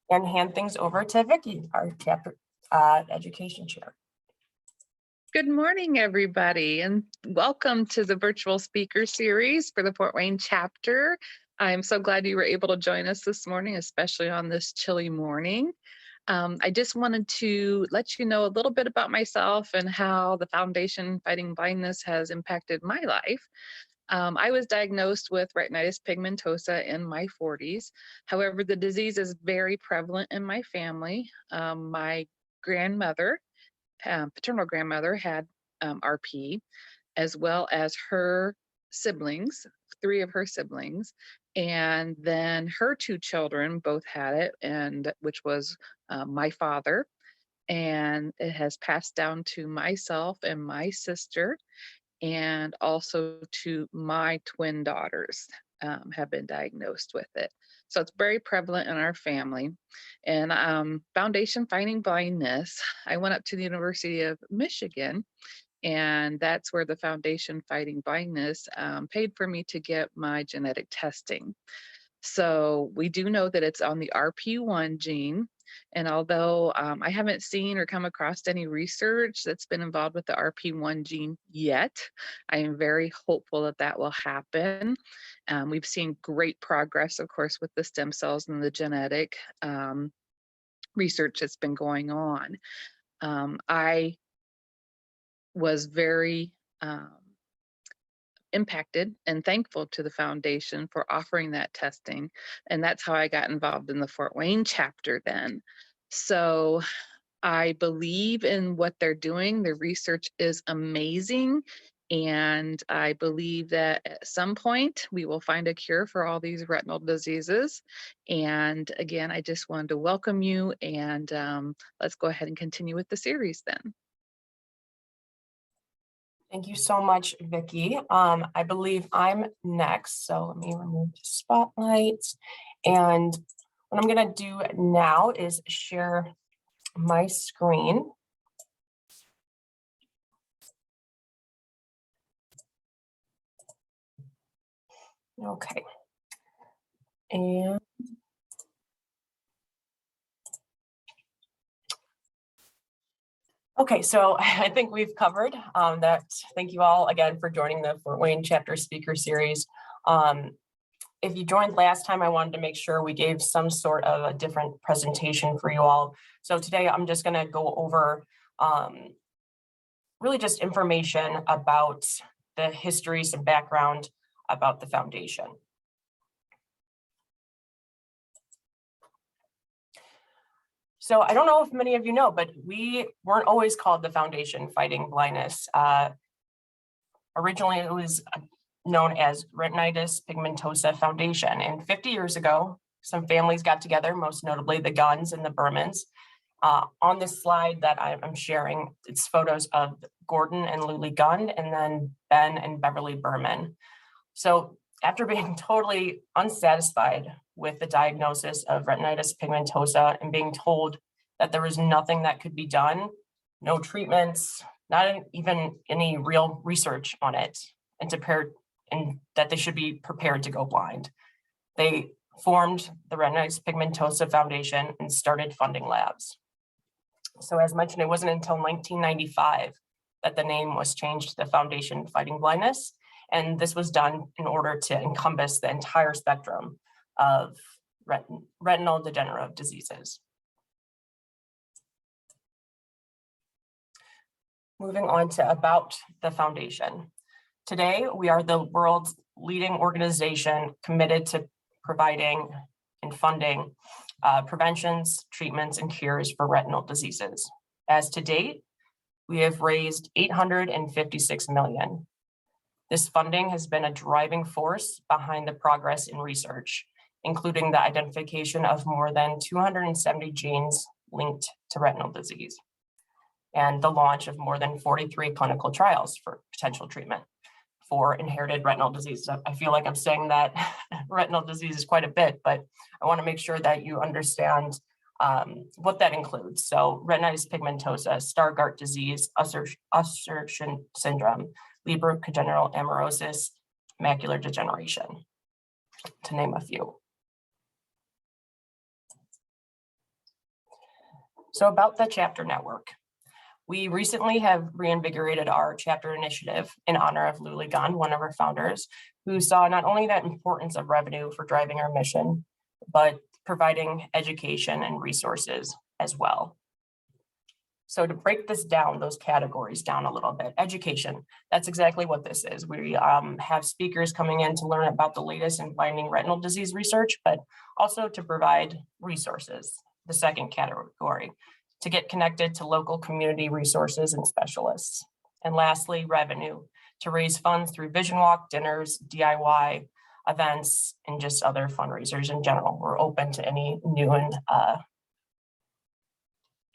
and hand things over to Vicki, our chapter education chair. Good morning, everybody, and welcome to the virtual speaker series for the Fort Wayne chapter. I'm so glad you were able to join us this morning, especially on this chilly morning. I just wanted to let you know a little bit about myself and how the Foundation Fighting Blindness has impacted my life. I was diagnosed with retinitis pigmentosa in my 40s. However, the disease is very prevalent in my family. My grandmother, paternal grandmother, had RP, as well as her siblings, 3 of her siblings, and then her 2 children both had it, and which was my father, and it has passed down to myself and my sister, and also to my twin daughters have been diagnosed with it. So it's very prevalent in our family. And Foundation Fighting Blindness, I went up to the University of Michigan, and that's where the Foundation Fighting Blindness paid for me to get my genetic testing. So we do know that it's on the RP1 gene. And although I haven't seen or come across any research that's been involved with the RP1 gene yet, I am very hopeful that that will happen. We've seen great progress, of course, with the stem cells and the genetic research that's been going on. I was very impacted and thankful to the foundation for offering that testing. And that's how I got involved in the Fort Wayne chapter then. So I believe in what they're doing. The research is amazing. And I believe that at some point we will find a cure for all these retinal diseases. And again, I just wanted to welcome you, and let's go ahead and continue with the series then. Thank you so much, Vicki. I believe I'm next, so let me remove the spotlight. And what I'm going to do now is share my screen. Okay. And okay, so I think we've covered that. Thank you all again for joining the Fort Wayne chapter speaker series. If you joined last time, I wanted to make sure we gave some sort of a different presentation for you all. So today I'm just going to go over really just information about the history, some background about the foundation. So I don't know if many of you know, but we weren't always called the Foundation Fighting Blindness. Originally, it was known as Retinitis Pigmentosa Foundation. And 50 years ago, some families got together, most notably the Guns and the Bermans. On this slide that I'm sharing, it's photos of Gordon and Lily Gunn, and then Ben and Beverly Berman. So after being totally unsatisfied with the diagnosis of retinitis pigmentosa and being told that there was nothing that could be done, no treatments, not even any real research on it, and that they should be prepared to go blind, they formed the Retinitis Pigmentosa Foundation and started funding labs. So as mentioned, it wasn't until 1995 that the name was changed to the Foundation Fighting Blindness. And this was done in order to encompass the entire spectrum of retinal degenerative diseases. Moving on to about the foundation. Today, we are the world's leading organization committed to providing and funding preventions, treatments, and cures for retinal diseases. As to date, we have raised $856 million. This funding has been a driving force behind the progress in research, including the identification of more than 270 genes linked to retinal disease, and the launch of more than 43 clinical trials for potential treatment for inherited retinal disease. I feel like I'm saying that retinal disease is quite a bit, but I want to make sure that you understand what that includes. So retinitis pigmentosa, Stargardt disease, Usher syndrome, Leber congenital amaurosis, macular degeneration, to name a few. So about the chapter network. We recently have reinvigorated our chapter initiative in honor of Luli Gunn, one of our founders, who saw not only that importance of revenue for driving our mission, but providing education and resources as well. So to break this down, those categories down a little bit, education, that's exactly what this is. We have speakers coming in to learn about the latest in blinding retinal disease research, but also to provide resources, the second category, to get connected to local community resources and specialists. And lastly, revenue, to raise funds through Vision Walk, dinners, DIY, events, and just other fundraisers in general. We're open to any new and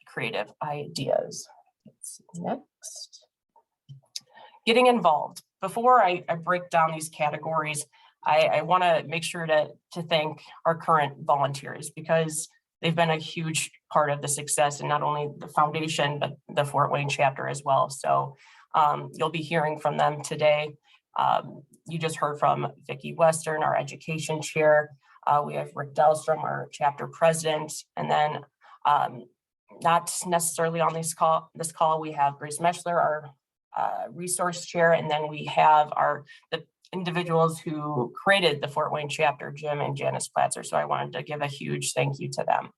creative ideas. Let's see, next. Getting involved. Before I break down these categories, I want to make sure to thank our current volunteers, because they've been a huge part of the success, and not only the foundation, but the Fort Wayne chapter as well. So you'll be hearing from them today. You just heard from Vicki Western, our education chair. We have Rick Dahlstrom, our chapter president, and then not necessarily on this call, we have Grace Meschler, our resource chair, and then we have the individuals who created the Fort Wayne chapter, Jim and Janice Platzer. So I wanted to give a huge thank you to them.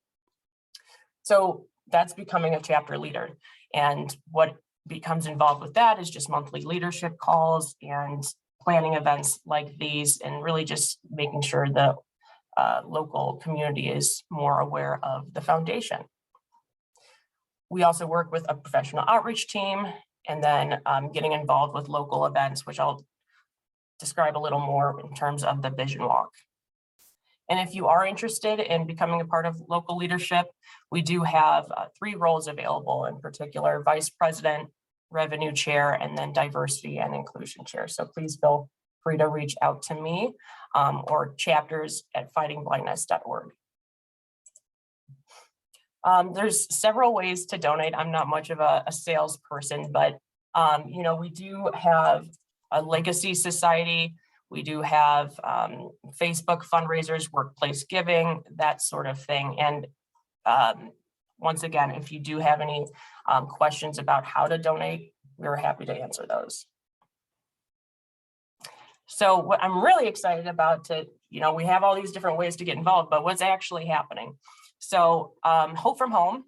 So that's becoming a chapter leader. And what becomes involved with that is just monthly leadership calls and planning events like these, and really just making sure the local community is more aware of the foundation. We also work with a professional outreach team, and then getting involved with local events, which I'll describe a little more in terms of the Vision Walk. And if you are interested in becoming a part of local leadership, we do have 3 roles available, in particular, vice president, revenue chair, and then diversity and inclusion chair. So please feel free to reach out to me or chapters@fightingblindness.org. There's several ways to donate. I'm not much of a salesperson, but we do have a legacy society. We do have Facebook fundraisers, workplace giving, that sort of thing. And once again, if you do have any questions about how to donate, we're happy to answer those. So what I'm really excited about we have all these different ways to get involved, but what's actually happening? So Hope from Home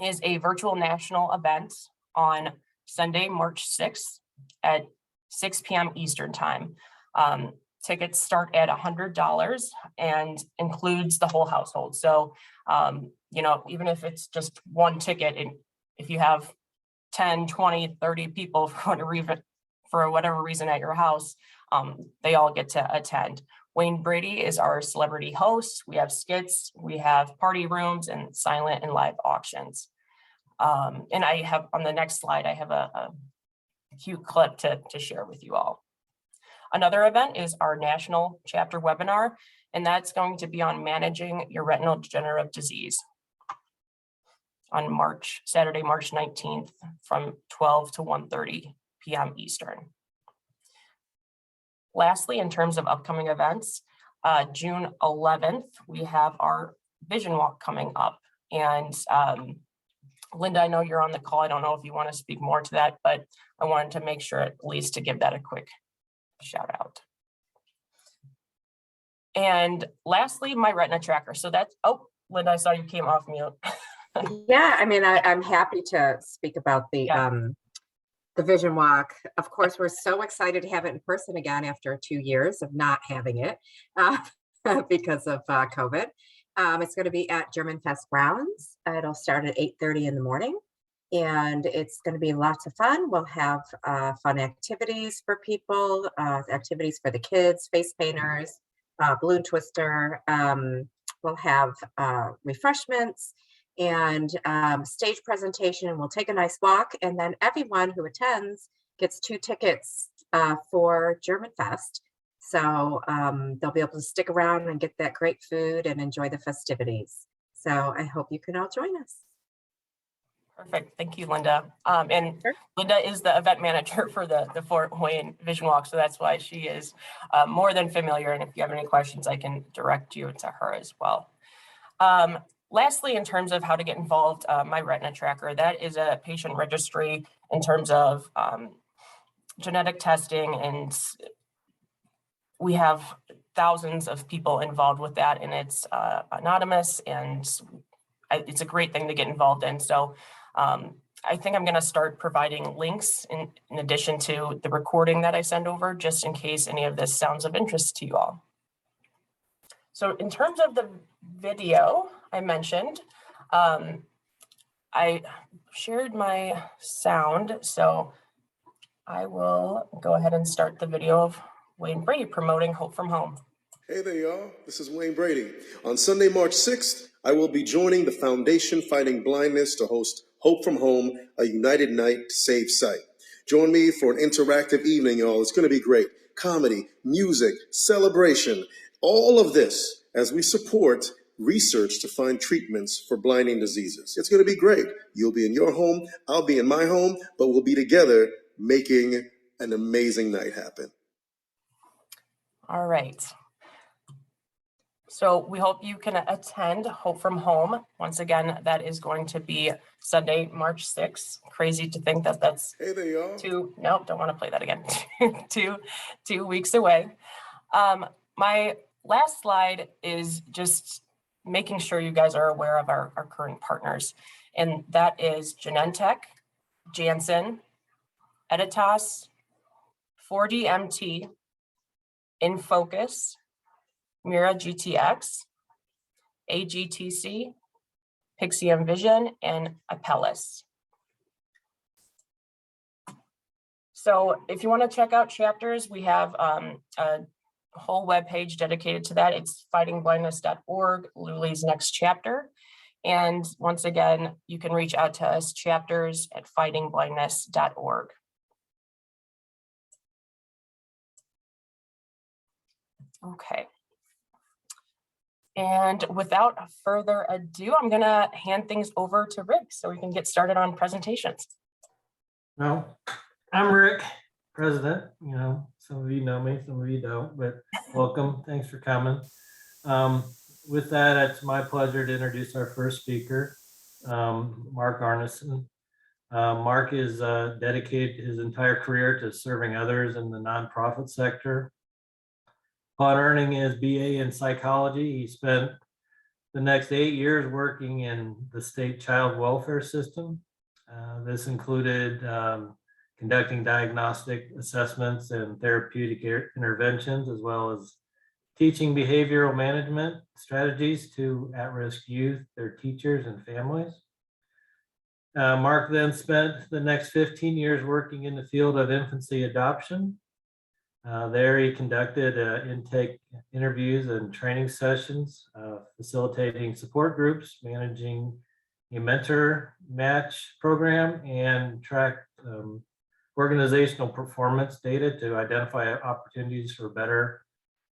is a virtual national event on Sunday, March 6th at 6 p.m. Eastern time. Tickets start at $100 and includes the whole household. So, even if it's just one ticket, if you have 10, 20, 30 people for whatever reason at your house, they all get to attend. Wayne Brady is our celebrity host. We have skits, we have party rooms, and silent and live auctions. And I have on the next slide, I have a cute clip to share with you all. Another event is our national chapter webinar, and that's going to be on managing your retinal degenerative disease on Saturday, March 19th from 12 to 1:30 p.m. Eastern. Lastly, in terms of upcoming events, June 11th, we have our Vision Walk coming up. And Linda, I know you're on the call. I don't know if you want to speak more to that, but I wanted to make sure at least to give that a quick shout out. And lastly, my retina tracker. So that's, Linda, I saw you came off mute. Yeah, I'm happy to speak about the Vision Walk. Of course, we're so excited to have it in person again after 2 years of not having it because of COVID. It's going to be at German Fest Grounds. It'll start at 8:30 in the morning, and it's going to be lots of fun. We'll have fun activities for people, activities for the kids, face painters, balloon twister. We'll have refreshments and stage presentation, and we'll take a nice walk, and then everyone who attends gets 2 tickets for German Fest. So they'll be able to stick around and get that great food and enjoy the festivities. So I hope you can all join us. Perfect. Thank you, Linda. And sure. Linda is the event manager for the Fort Wayne Vision Walk, so that's why she is more than familiar. And if you have any questions, I can direct you to her as well. Lastly, in terms of how to get involved, my Retina Tracker, that is a patient registry in terms of genetic testing, and we have thousands of people involved with that, and it's anonymous, and it's a great thing to get involved in. So I think I'm going to start providing links in addition to the recording that I send over, just in case any of this sounds of interest to you all. So in terms of the video I mentioned, I shared my sound, so I will go ahead and start the video of Wayne Brady promoting Hope from Home. Hey there, y'all. This is Wayne Brady. On Sunday, March 6th, I will be joining the Foundation Fighting Blindness to host Hope from Home, a United Night to Save site. Join me for an interactive evening, y'all. It's going to be great. Comedy, music, celebration, all of this as we support research to find treatments for blinding diseases. It's going to be great. You'll be in your home, I'll be in my home, but we'll be together making an amazing night happen. All right. So we hope you can attend Hope from Home. Once again, that is going to be Sunday, March 6th. Crazy to think that that's Hey there, y'all. Nope, don't want to play that again. two weeks away. My last slide is just making sure you guys are aware of our current partners. And that is Genentech, Janssen, Editas, 4DMT, InFocus, Mira GTX, AGTC, Pixium Vision, and Apellis. So if you want to check out chapters, we have a whole webpage dedicated to that. It's fightingblindness.org, Luli's next chapter. And once again, you can reach out to us, chapters at fightingblindness.org. Okay. And without further ado, I'm going to hand things over to Rick so we can get started on presentations. Well, I'm Rick, president. You know, some of you know me, some of you don't, but welcome. Thanks for coming. With that, it's my pleasure to introduce our first speaker, Marc Arneson. Marc is dedicated his entire career to serving others in the nonprofit sector. Upon earning his BA in psychology, he spent the next 8 years working in the state child welfare system. This included conducting diagnostic assessments and therapeutic interventions, as well as teaching behavioral management strategies to at-risk youth, their teachers, and families. Marc then spent the next 15 years working in the field of infancy adoption. There he conducted intake interviews and training sessions, facilitating support groups, managing a mentor match program, and tracked organizational performance data to identify opportunities for better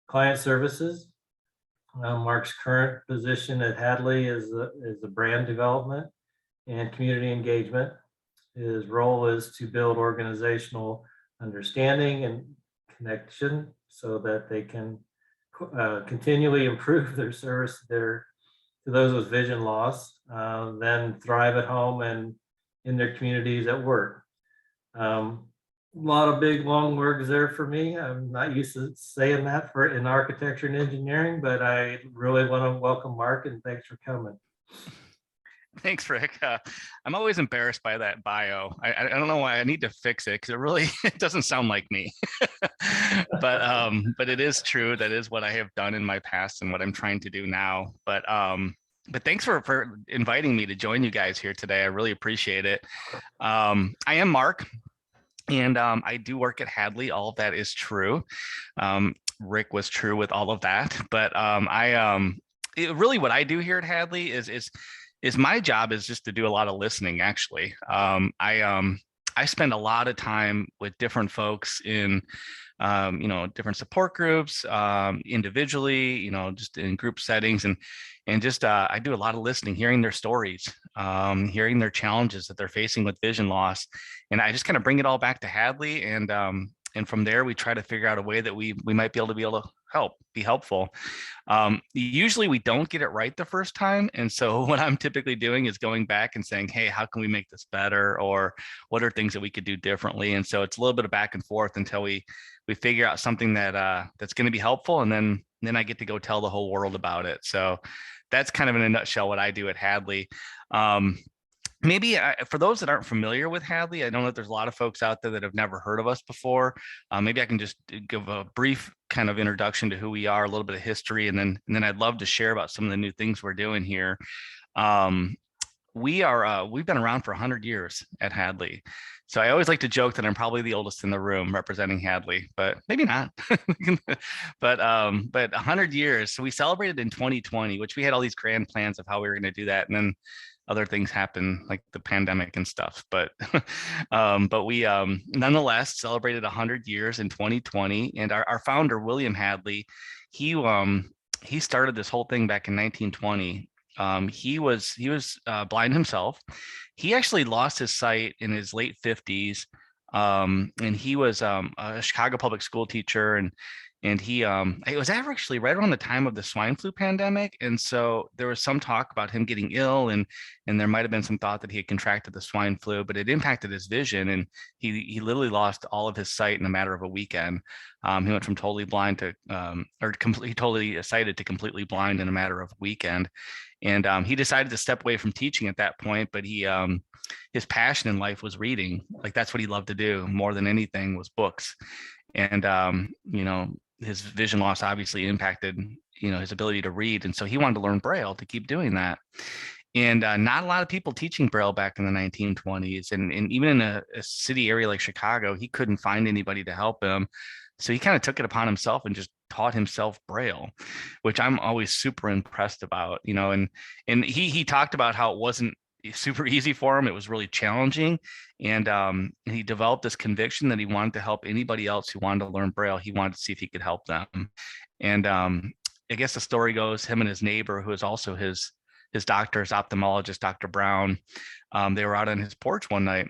client services. Marc's current position at Hadley is the brand development and community engagement. His role is to build organizational understanding and connection so that they can continually improve their service to those with vision loss, then thrive at home and in their communities at work. A lot of big long words there for me. I'm not used to saying that in architecture and engineering, but I really want to welcome Marc, and thanks for coming. Thanks, Rick. I'm always embarrassed by that bio. I don't know why. I need to fix it because it doesn't sound like me. but it is true. That is what I have done in my past and what I'm trying to do now. But thanks for inviting me to join you guys here today. I really appreciate it. I am Marc, and I do work at Hadley. All of that is true. Rick was true with all of that. But really what I do here at Hadley is my job is just to do a lot of listening, actually. I spend a lot of time with different folks in, different support groups, individually, just in group settings, and just I do a lot of listening, hearing their stories, hearing their challenges that they're facing with vision loss, and I just kind of bring it all back to Hadley and and from there, we try to figure out a way that we might be able to be helpful. Usually we don't get it right the first time. And so what I'm typically doing is going back and saying, hey, how can we make this better? Or what are things that we could do differently? And so it's a little bit of back and forth until we figure out something that that's going to be helpful. And then I get to go tell the whole world about it. So that's kind of in a nutshell what I do at Hadley. Maybe for those that aren't familiar with Hadley, I know that there's a lot of folks out there that have never heard of us before. Maybe I can just give a brief kind of introduction to who we are, a little bit of history, and then I'd love to share about some of the new things we're doing here. We've been around for 100 years at Hadley. So I always like to joke that I'm probably the oldest in the room representing Hadley, but maybe not. But 100 years. So we celebrated in 2020, which we had all these grand plans of how we were going to do that, and then other things happen like the pandemic and stuff, but we nonetheless celebrated 100 years in 2020. And our founder, William Hadley, he started this whole thing back in 1920. He was blind himself. He actually lost his sight in his late 50s, and he was a Chicago public school teacher, and he it was actually right around the time of the swine flu pandemic. And so there was some talk about him getting ill, and there might have been some thought that he had contracted the swine flu, but it impacted his vision, and he literally lost all of his sight in a matter of a weekend. He went from totally blind to totally sighted to completely blind in a matter of a weekend. And he decided to step away from teaching at that point, but his passion in life was reading. Like, that's what he loved to do more than anything, was books. And his vision loss obviously impacted, his ability to read. And so he wanted to learn Braille to keep doing that. And not a lot of people teaching Braille back in the 1920s. And even in a city area like Chicago, he couldn't find anybody to help him. So he kind of took it upon himself and just taught himself Braille, which I'm always super impressed about, and he talked about how it wasn't super easy for him. It was really challenging. And he developed this conviction that he wanted to help anybody else who wanted to learn Braille. He wanted to see if he could help them. And I guess the story goes, him and his neighbor, who is also his doctor, his ophthalmologist, Dr. Brown, they were out on his porch one night,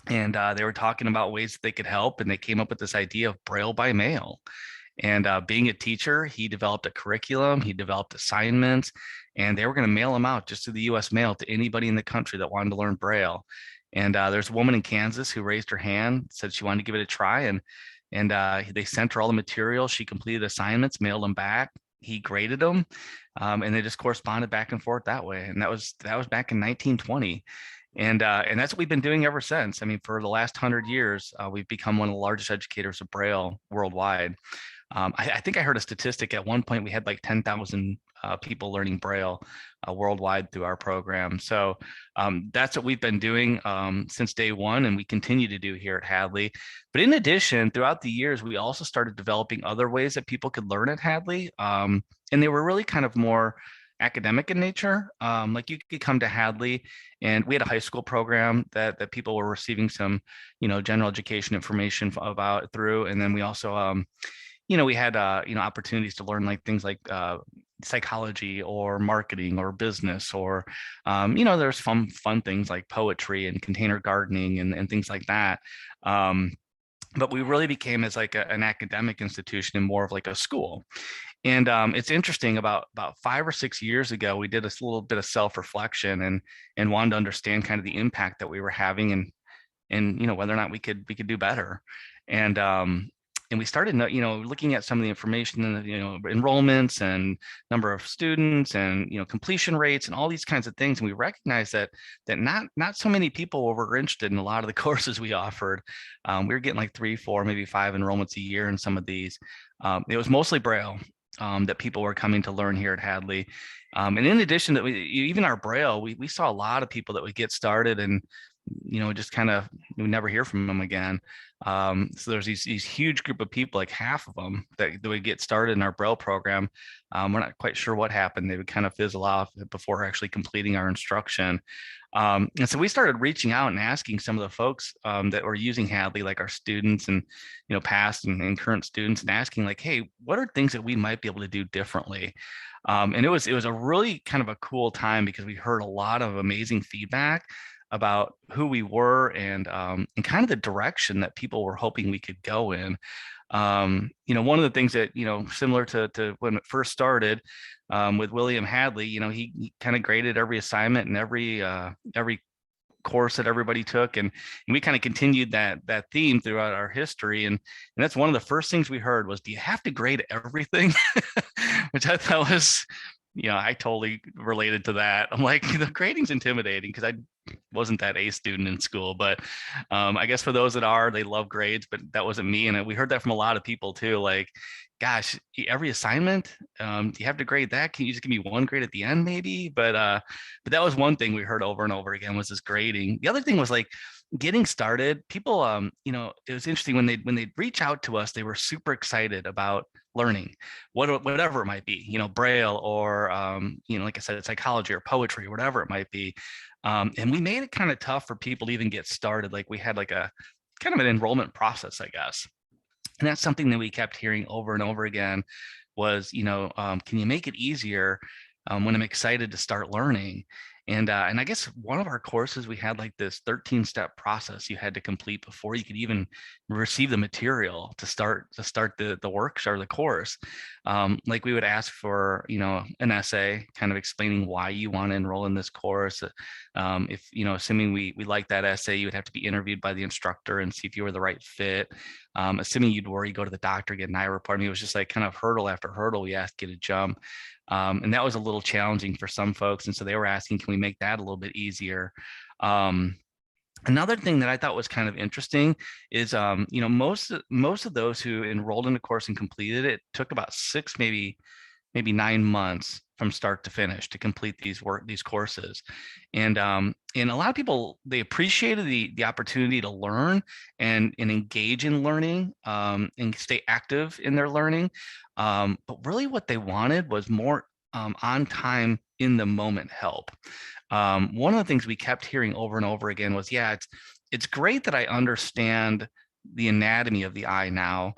and they were talking about ways that they could help. And they came up with this idea of Braille by mail. And being a teacher, he developed a curriculum, he developed assignments, and they were going to mail them out just to the US mail to anybody in the country that wanted to learn Braille. And there's a woman in Kansas who raised her hand, said she wanted to give it a try. And they sent her all the material. She completed assignments, mailed them back. He graded them, and they just corresponded back and forth that way. And that was back in 1920. And that's what we've been doing ever since. I mean, for the last 100 years, we've become one of the largest educators of Braille worldwide. I think I heard a statistic at one point, we had like 10,000 people learning Braille worldwide through our program. So that's what we've been doing since day one, and we continue to do here at Hadley. But in addition, throughout the years, we also started developing other ways that people could learn at Hadley. And they were really kind of more academic in nature. Like, you could come to Hadley, and we had a high school program that people were receiving some, general education information about through. And then we also, we had, opportunities to learn like things like psychology or marketing or business, or, there's fun things like poetry and container gardening and things like that. But we really became as like an academic institution and more of like a school. And it's interesting, about 5 or 6 years ago, we did this little bit of self-reflection and wanted to understand kind of the impact that we were having, and whether or not we could do better. And we started, looking at some of the information, and enrollments and number of students and completion rates and all these kinds of things. And we recognized that not so many people were interested in a lot of the courses we offered. We were getting like 3, 4, maybe 5 enrollments a year in some of these. It was mostly Braille that people were coming to learn here at Hadley. And in addition to even our Braille, we saw a lot of people that would get started and just kind of, we never hear from them again. So there's these huge group of people, like half of them that would get started in our Braille program. We're not quite sure what happened. They would kind of fizzle off before actually completing our instruction. And so we started reaching out and asking some of the folks that were using Hadley, like our students and, past and current students, and asking like, hey, what are things that we might be able to do differently? And it was a really kind of a cool time, because we heard a lot of amazing feedback. about who we were and kind of the direction that people were hoping we could go in. One of the things that, similar to when it first started with William Hadley, he kind of graded every assignment and every course that everybody took, and we kind of continued that theme throughout our history, and that's one of the first things we heard was, do you have to grade everything? Which I thought was, I totally related to that. I'm like, the grading's intimidating because I wasn't that A student in school, but I guess for those that are, they love grades, but that wasn't me. And we heard that from a lot of people too, like, gosh, every assignment, do you have to grade that? Can you just give me one grade at the end maybe? But that was one thing we heard over and over again, was this grading. The other thing was like getting started. People, it was interesting when they'd reach out to us, they were super excited about learning, whatever it might be, Braille or, like I said, psychology or poetry, or whatever it might be. And we made it kind of tough for people to even get started. Like we had like a kind of an enrollment process, I guess. And that's something that we kept hearing over and over again was, can you make it easier when I'm excited to start learning? And I guess one of our courses, we had like this 13-step process you had to complete before you could even receive the material to start the workshop or the course. Like we would ask for, an essay kind of explaining why you want to enroll in this course. If, assuming we like that essay, you would have to be interviewed by the instructor and see if you were the right fit. Assuming you'd worry, go to the doctor, get an eye report. I mean, it was just like kind of hurdle after hurdle we asked you to jump. And that was a little challenging for some folks. And so they were asking, can we make that a little bit easier? Another thing that I thought was kind of interesting is, most of those who enrolled in the course and completed it took about 6, maybe 9 months from start to finish to complete these courses. And a lot of people, they appreciated the opportunity to learn and engage in learning and stay active in their learning. But really what they wanted was more on time, in the moment help. One of the things we kept hearing over and over again was, yeah, it's great that I understand the anatomy of the eye now.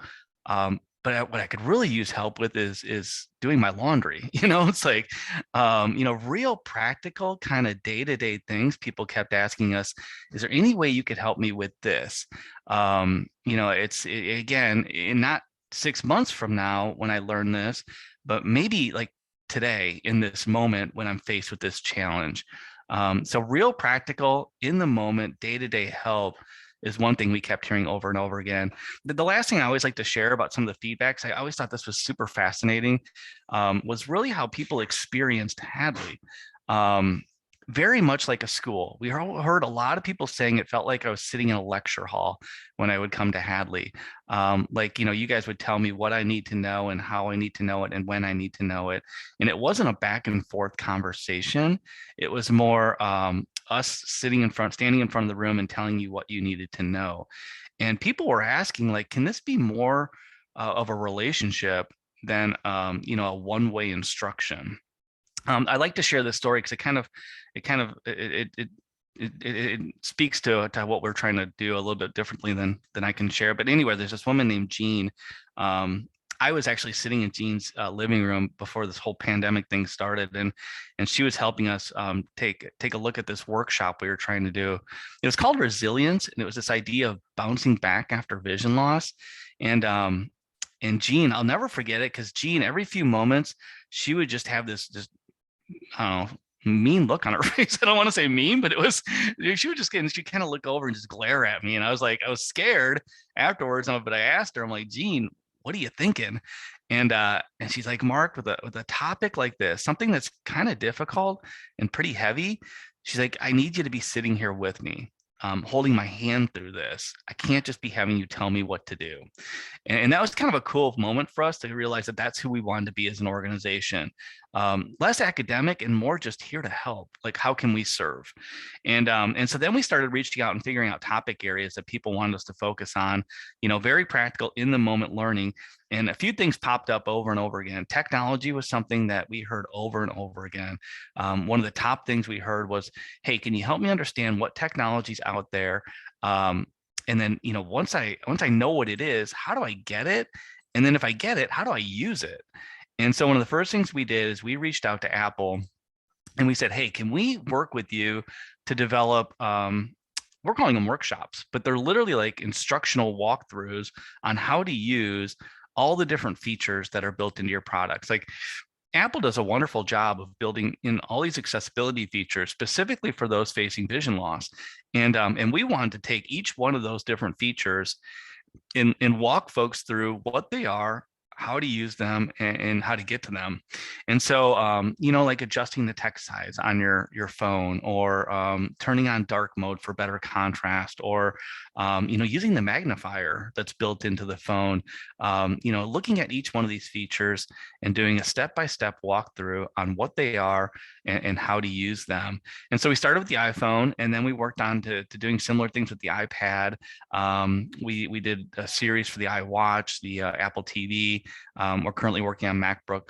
But what I could really use help with is doing my laundry. It's like, real practical kind of day-to-day things. People kept asking us, is there any way you could help me with this? Again, not 6 months from now when I learn this, but maybe like today in this moment when I'm faced with this challenge. So real practical, in the moment, day-to-day help is one thing we kept hearing over and over again. The last thing I always like to share about some of the feedbacks, I always thought this was super fascinating, was really how people experienced Hadley. Very much like a school. We heard a lot of people saying it felt like I was sitting in a lecture hall when I would come to Hadley. You guys would tell me what I need to know and how I need to know it and when I need to know it. And it wasn't a back and forth conversation. It was more us standing in front of the room and telling you what you needed to know. And people were asking, like, can this be more of a relationship than, a one-way instruction? I like to share this story because it speaks to what we're trying to do a little bit differently than I can share. But anyway, there's this woman named Jean. I was actually sitting in Jean's living room before this whole pandemic thing started, and she was helping us take a look at this workshop we were trying to do. It was called Resilience, and it was this idea of bouncing back after vision loss. And Jean, I'll never forget it, because Jean, every few moments, she would just have this I don't know, mean look on her face. I don't want to say mean, but it was, she'd kind of look over and just glare at me. And I was scared afterwards. But I asked her, I'm like, Jean, what are you thinking? And she's like, Marc, with a topic like this, something that's kind of difficult and pretty heavy, she's like, I need you to be sitting here with me, holding my hand through this. I can't just be having you tell me what to do. And that was kind of a cool moment for us to realize that that's who we wanted to be as an organization. Less academic and more just here to help. Like, how can we serve? And so then we started reaching out and figuring out topic areas that people wanted us to focus on, very practical, in the moment learning. And a few things popped up over and over again. Technology was something that we heard over and over again. One of the top things we heard was, hey, can you help me understand what technology's out there? And then, once I know what it is, how do I get it? And then if I get it, how do I use it? And so one of the first things we did is we reached out to Apple and we said, hey, can we work with you to develop, we're calling them workshops, but they're literally like instructional walkthroughs on how to use all the different features that are built into your products. Like Apple does a wonderful job of building in all these accessibility features specifically for those facing vision loss. And we wanted to take each one of those different features and walk folks through what they are, how to use them, and how to get to them. And so, like adjusting the text size on your phone, or turning on dark mode for better contrast, or, using the magnifier that's built into the phone, looking at each one of these features and doing a step-by-step walkthrough on what they are and how to use them. And so we started with the iPhone, and then we worked on to doing similar things with the iPad. We did a series for the iWatch, the Apple TV. We're currently working on MacBook,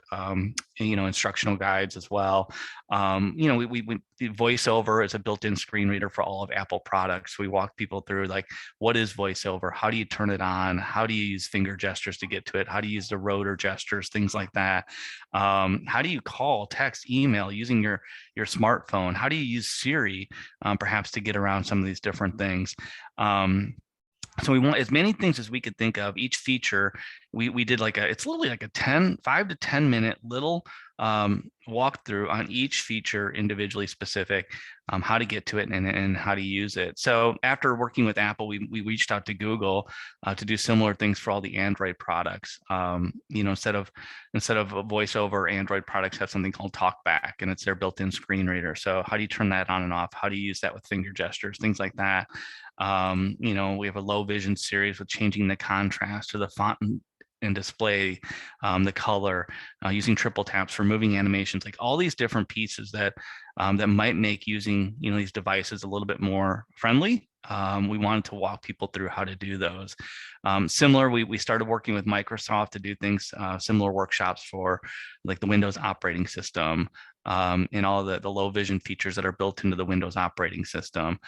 instructional guides as well. The VoiceOver is a built-in screen reader for all of Apple products. We walk people through, like, what is VoiceOver? How do you turn it on? How do you use finger gestures to get to it? How do you use the rotor gestures? Things like that. How do you call, text, email using your smartphone? How do you use Siri, perhaps, to get around some of these different things? So we want as many things as we could think of. Each feature, we did it's literally like a 5 to 10 minute little walkthrough on each feature individually specific, how to get to it and how to use it. So after working with Apple, we reached out to Google to do similar things for all the Android products. Instead of a VoiceOver, Android products have something called TalkBack, and it's their built-in screen reader. So how do you turn that on and off? How do you use that with finger gestures? Things like that. We have a low vision series with changing the contrast to the font and display, the color, using triple taps for moving animations, like all these different pieces that might make using these devices a little bit more friendly. We wanted to walk people through how to do those. Similar, we started working with Microsoft to do things, similar workshops for like the Windows operating system, and all the low vision features that are built into the Windows operating system.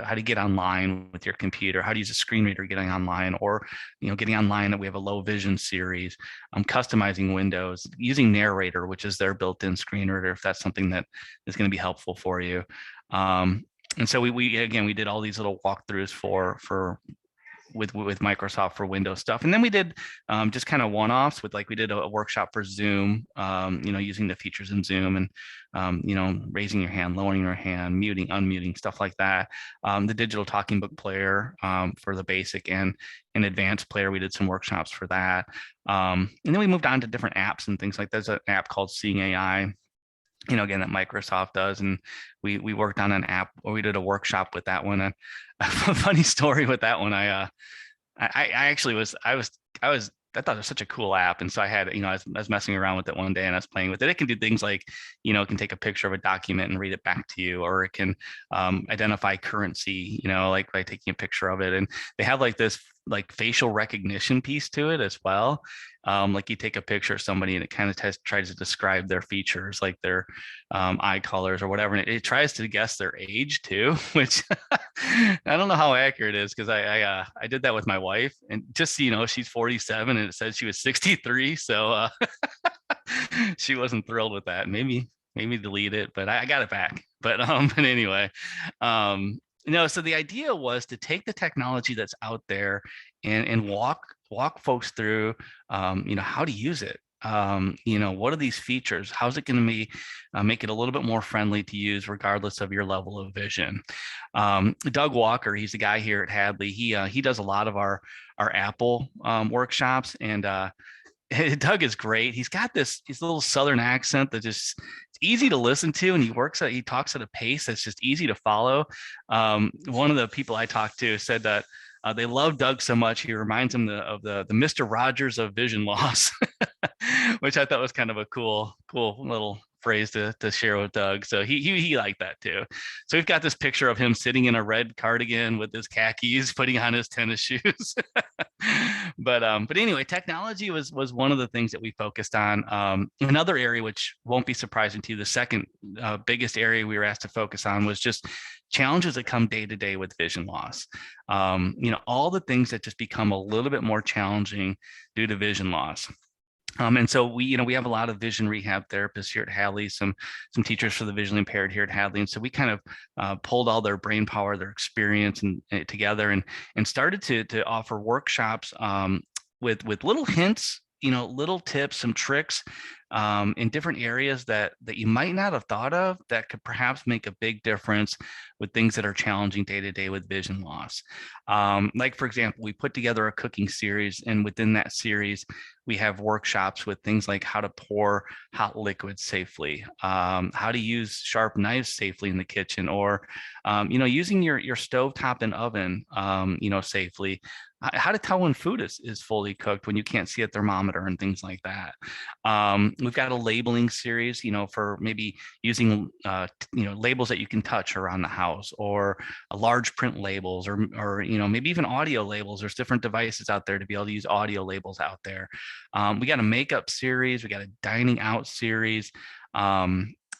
How to get online with your computer, how to use a screen reader getting online, or getting online. We have a low vision series, customizing Windows using Narrator, which is their built-in screen reader, if that's something that is going to be helpful for you. And so we did all these little walkthroughs with Microsoft for Windows stuff. And then we did just kind of one-offs with, we did a workshop for Zoom, using the features in Zoom, and, raising your hand, lowering your hand, muting, unmuting, stuff like that. The digital talking book player for the basic and advanced player, we did some workshops for that. And then we moved on to different apps and things like that. There's an app called Seeing AI, again, that Microsoft does. And we worked on an app, or we did a workshop with that one. And a funny story with that one, I thought it was such a cool app. And so I had, I was messing around with it one day and I was playing with it. It can do things like, it can take a picture of a document and read it back to you, or it can identify currency, like by taking a picture of it. And they have this facial recognition piece to it as well. You take a picture of somebody and it kind of tries to describe their features, like their eye colors or whatever. And it tries to guess their age too, which I don't know how accurate it is, because I did that with my wife, and just so she's 47 and it said she was 63. So she wasn't thrilled with that. Maybe delete it, but I got it back. But anyway, so the idea was to take the technology that's out there and walk folks through, how to use it. What are these features? How's it going to make it a little bit more friendly to use, regardless of your level of vision? Doug Walker, he's the guy here at Hadley. He does a lot of our Apple workshops, and Doug is great. He's got his little Southern accent that it's easy to listen to, and he talks at a pace that's just easy to follow. One of the people I talked to said that they love Doug so much, he reminds them of the Mr. Rogers of vision loss, which I thought was kind of a cool little phrase to share with Doug. So he liked that too. So we've got this picture of him sitting in a red cardigan with his khakis, putting on his tennis shoes. But anyway, technology was one of the things that we focused on. Another area, which won't be surprising to you, the second biggest area we were asked to focus on was just challenges that come day to day with vision loss. All the things that just become a little bit more challenging due to vision loss. And so we have a lot of vision rehab therapists here at Hadley, some teachers for the visually impaired here at Hadley. And so we kind of pulled all their brain power, their experience and together and started to offer workshops with little hints, little tips, some tricks in different areas that you might not have thought of that could perhaps make a big difference with things that are challenging day to day with vision loss. Like, for example, we put together a cooking series, and within that series, we have workshops with things like how to pour hot liquids safely, how to use sharp knives safely in the kitchen, or using your stovetop and oven, safely. How to tell when food is fully cooked when you can't see a thermometer and things like that. We've got a labeling series, for maybe using labels that you can touch around the house, or a large print labels, or maybe even audio labels. There's different devices out there to be able to use audio labels out there. We got a makeup series, we got a dining out series.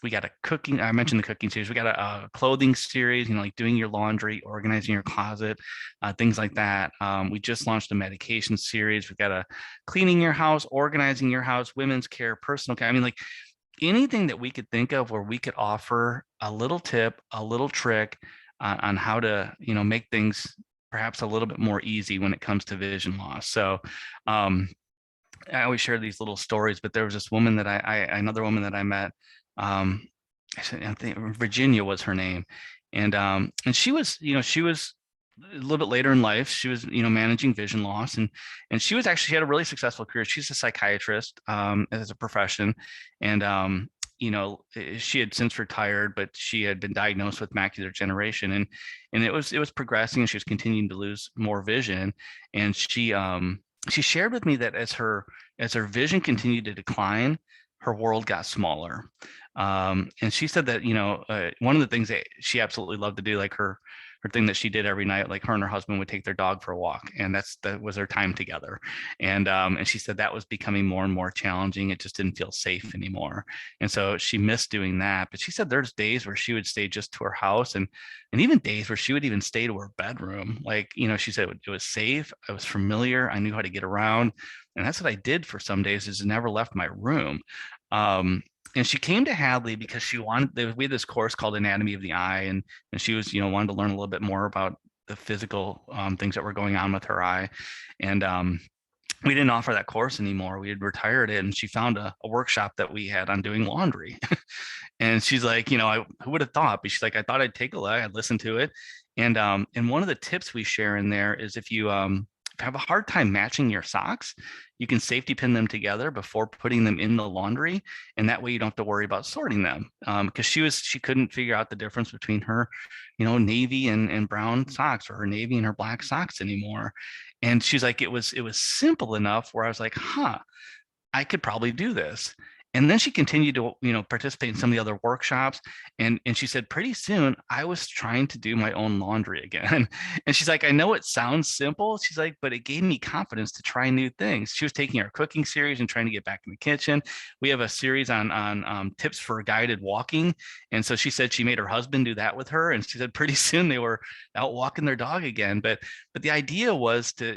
We got a cooking, I mentioned the cooking series. We got a clothing series, like doing your laundry, organizing your closet, things like that. We just launched a medication series. We've got a cleaning your house, organizing your house, women's care, personal care. I mean, like anything that we could think of where we could offer a little tip, a little trick on how to, make things perhaps a little bit more easy when it comes to vision loss. So, I always share these little stories, but there was this woman that another woman that I met. I think Virginia was her name, and she was a little bit later in life. She was managing vision loss, and she had a really successful career. She's a psychiatrist as a profession, and she had since retired, but she had been diagnosed with macular degeneration, and it was progressing, and she was continuing to lose more vision. And she shared with me that as her vision continued to decline, her world got smaller. And she said that, one of the things that she absolutely loved to do, like her thing that she did every night, like her and her husband would take their dog for a walk, and that was their time together. And she said that was becoming more and more challenging. It just didn't feel safe anymore. And so she missed doing that. But she said there's days where she would stay just to her house, and even days where she would even stay to her bedroom. Like, she said it was safe. I was familiar. I knew how to get around. And that's what I did for some days, is never left my room. And she came to Hadley because we had this course called Anatomy of the Eye, and she was, wanted to learn a little bit more about the physical things that were going on with her eye. And we didn't offer that course anymore. We had retired it, and she found a workshop that we had on doing laundry. And she's like, who would have thought? But she's like, I thought I'd take a look. I'd listen to it. And one of the tips we share in there is if you have a hard time matching your socks, you can safety pin them together before putting them in the laundry, and that way you don't have to worry about sorting them. Because she couldn't figure out the difference between her, navy and brown socks, or her navy and her black socks anymore. And she's like, it was simple enough where I was like, I could probably do this. And then she continued to, participate in some of the other workshops. And she said, pretty soon I was trying to do my own laundry again. And she's like, I know it sounds simple. She's like, but it gave me confidence to try new things. She was taking our cooking series and trying to get back in the kitchen. We have a series on tips for guided walking. And so she said she made her husband do that with her. And she said pretty soon they were out walking their dog again. But the idea was to,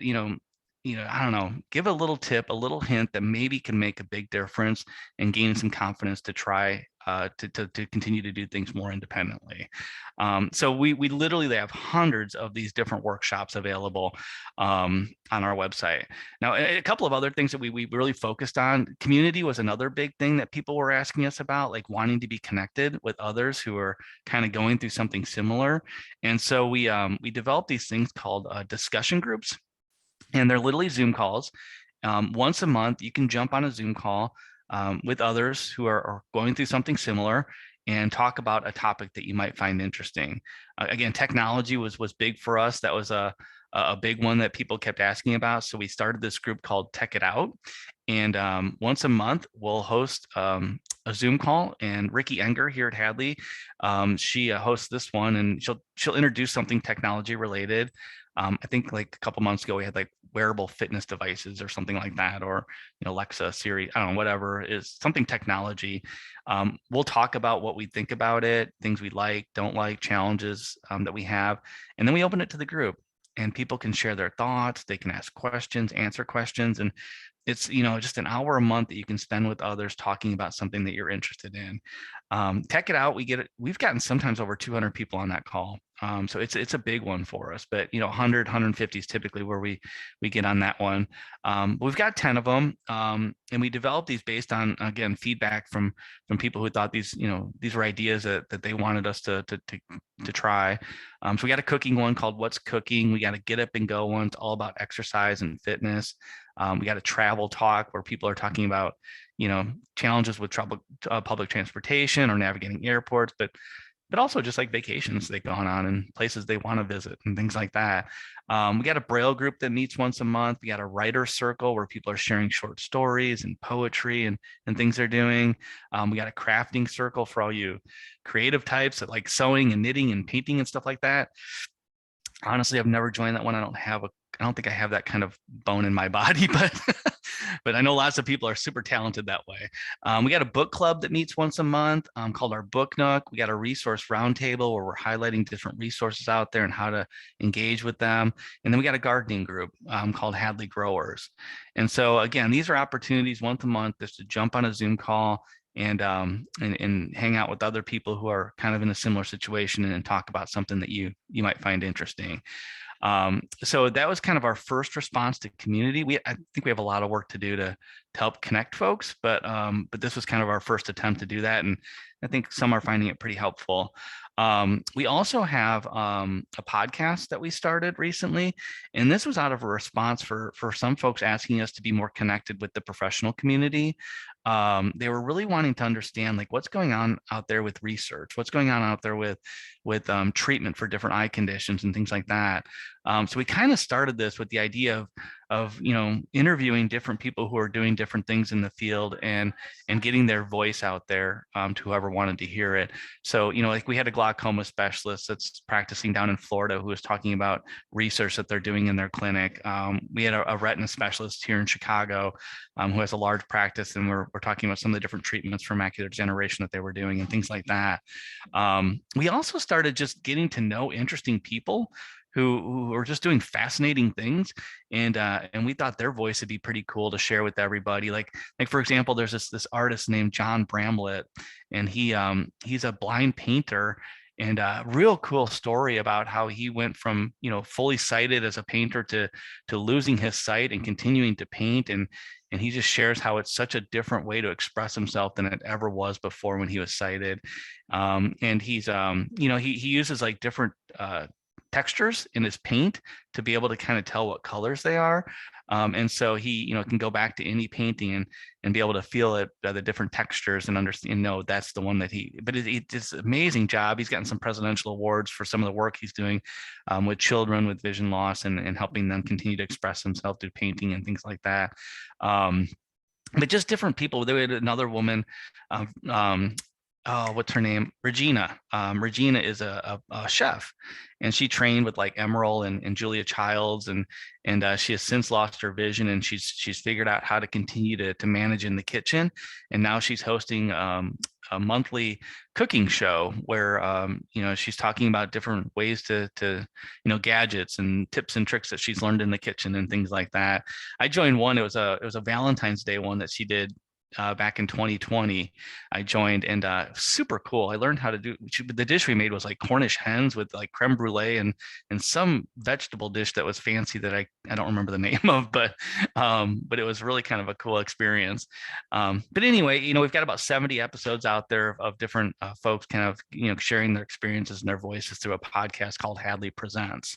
I don't know, give a little tip, a little hint that maybe can make a big difference and gain some confidence to try to continue to do things more independently. So we literally have hundreds of these different workshops available on our website. Now, a couple of other things that we really focused on. Community was another big thing that people were asking us about, like wanting to be connected with others who are kind of going through something similar. And so we developed these things called discussion groups. And they're literally Zoom calls. Once a month, you can jump on a Zoom call with others who are going through something similar and talk about a topic that you might find interesting. Again, technology was big for us. That was a big one that people kept asking about. So we started this group called Tech It Out. And once a month, we'll host a Zoom call. And Ricky Enger here at Hadley, she hosts this one, and she'll introduce something technology related. I think like a couple months ago, we had like wearable fitness devices or something like that, or Alexa, Siri, I don't know, whatever is something technology. We'll talk about what we think about it, things we like, don't like, challenges that we have, and then we open it to the group, and people can share their thoughts. They can ask questions, answer questions, and it's, you know, just an hour a month that you can spend with others talking about something that you're interested in. Check it out. We've gotten sometimes over 200 people on that call. So it's a big one for us, but you know, 100, 150 is typically where we get on that one. We've got 10 of them, and we developed these based on, again, feedback from people who thought these, you know, these were ideas that they wanted us to try. So we got a cooking one called What's Cooking. We got a Get Up and Go one. It's all about exercise and fitness. We got a travel talk where people are talking about, you know, challenges with public transportation or navigating airports, but also just like vacations they've gone on and places they want to visit and things like that. We got a Braille group that meets once a month. We got a writer circle where people are sharing short stories and poetry and things they're doing. We got a crafting circle for all you creative types that like sewing and knitting and painting and stuff like that. Honestly, I've never joined that one. I don't think I have that kind of bone in my body, but but I know lots of people are super talented that way. We got a book club that meets once a month called our Book Nook. We got a resource roundtable where we're highlighting different resources out there and how to engage with them. And then we got a gardening group called Hadley Growers. And so again, these are opportunities once a month just to jump on a Zoom call and hang out with other people who are kind of in a similar situation and talk about something that you might find interesting. So that was kind of our first response to community. I think we have a lot of work to do to help connect folks, but this was kind of our first attempt to do that, and I think some are finding it pretty helpful. We also have a podcast that we started recently, and this was out of a response for some folks asking us to be more connected with the professional community. They were really wanting to understand like what's going on out there with research, what's going on out there with treatment for different eye conditions and things like that. So we kind of started this with the idea of you know, interviewing different people who are doing different things in the field and getting their voice out there to whoever wanted to hear it. So, you know, like we had a glaucoma specialist that's practicing down in Florida who was talking about research that they're doing in their clinic. We had a retina specialist here in Chicago who has a large practice, and we're talking about some of the different treatments for macular degeneration that they were doing and things like that. We also started just getting to know interesting people who are just doing fascinating things, and we thought their voice would be pretty cool to share with everybody. Like for example, there's this artist named John Bramblet, and he's a blind painter, and a real cool story about how he went from, you know, fully sighted as a painter to losing his sight and continuing to paint, and he just shares how it's such a different way to express himself than it ever was before when he was sighted. And he's you know, he uses like different textures in his paint to be able to kind of tell what colors they are. And so he, you know, can go back to any painting and be able to feel it, the different textures, and understand, no, that's the one that it's an amazing job. He's gotten some presidential awards for some of the work he's doing with children with vision loss and helping them continue to express themselves through painting and things like that. But just different people. There was another woman, oh, what's her name? Regina. Regina is a chef, and she trained with like Emerald and Julia Childs, and she has since lost her vision, and she's figured out how to continue to manage in the kitchen, and now she's hosting a monthly cooking show where you know, she's talking about different ways to you know, gadgets and tips and tricks that she's learned in the kitchen and things like that. I joined one. It was a Valentine's Day one that she did back in 2020. I joined, and super cool. I learned how to do, the dish we made was like Cornish hens with like creme brulee and some vegetable dish that was fancy that I don't remember the name of, but it was really kind of a cool experience. But anyway, you know, we've got about 70 episodes out there of different folks kind of, you know, sharing their experiences and their voices through a podcast called Hadley Presents.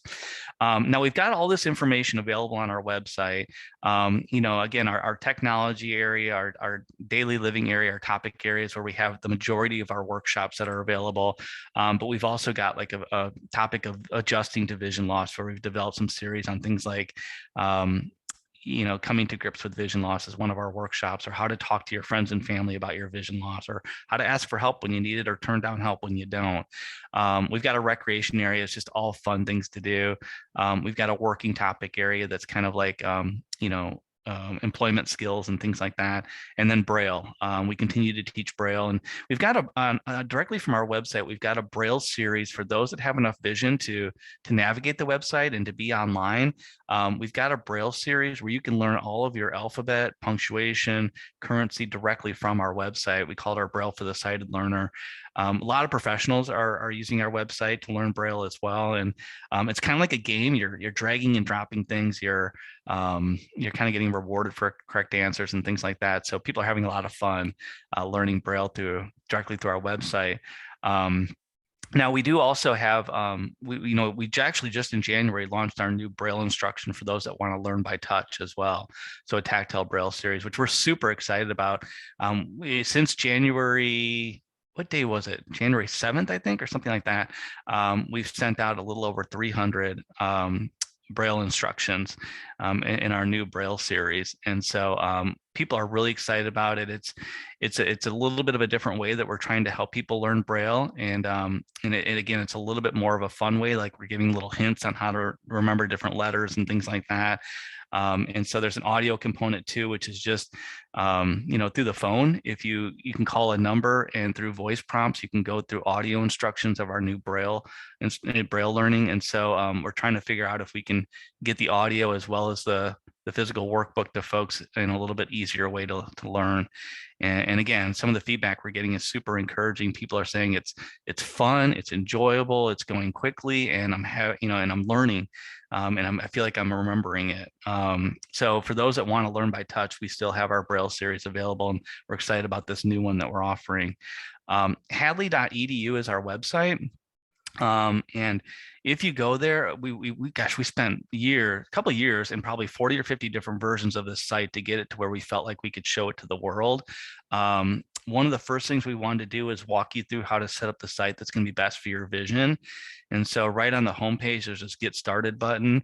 Now we've got all this information available on our website. You know, again, our technology area, our daily living area, our topic areas where we have the majority of our workshops that are available. But we've also got like a topic of adjusting to vision loss, where we've developed some series on things like, you know, coming to grips with vision loss is one of our workshops, or how to talk to your friends and family about your vision loss, or how to ask for help when you need it or turn down help when you don't. We've got a recreation area. It's just all fun things to do. We've got a working topic area that's kind of like, you know, employment skills and things like that. And then Braille. We continue to teach Braille, and we've got directly from our website, we've got a Braille series for those that have enough vision to navigate the website and to be online. We've got a Braille series where you can learn all of your alphabet, punctuation, currency directly from our website. We call it our Braille for the Sighted Learner. A lot of professionals are using our website to learn Braille as well, and it's kind of like a game. You're dragging and dropping things. You're kind of getting rewarded for correct answers and things like that. So people are having a lot of fun learning Braille directly through our website. Now we do also have, we actually just in January launched our new Braille instruction for those that want to learn by touch as well. So a tactile Braille series, which we're super excited about. Since January, what day was it? January 7th, I think, or something like that. We've sent out a little over 300 Braille instructions in our new Braille series. And so people are really excited about it. It's a little bit of a different way that we're trying to help people learn Braille. And again, it's a little bit more of a fun way, like we're giving little hints on how to remember different letters and things like that. And so there's an audio component too, which is just, through the phone. If you can call a number, and through voice prompts, you can go through audio instructions of our new Braille and Braille learning. And so we're trying to figure out if we can get the audio as well as the physical workbook to folks in a little bit easier way to learn. And again, some of the feedback we're getting is super encouraging. People are saying it's fun, it's enjoyable, it's going quickly, and I'm learning, and I feel like I'm remembering it. So for those that want to learn by touch, we still have our Braille series available, and we're excited about this new one that we're offering. Hadley.edu is our website. And if you go there, we spent a couple of years and probably 40 or 50 different versions of this site to get it to where we felt like we could show it to the world. One of the first things we wanted to do is walk you through how to set up the site that's going to be best for your vision. And so right on the homepage, there's this Get Started button.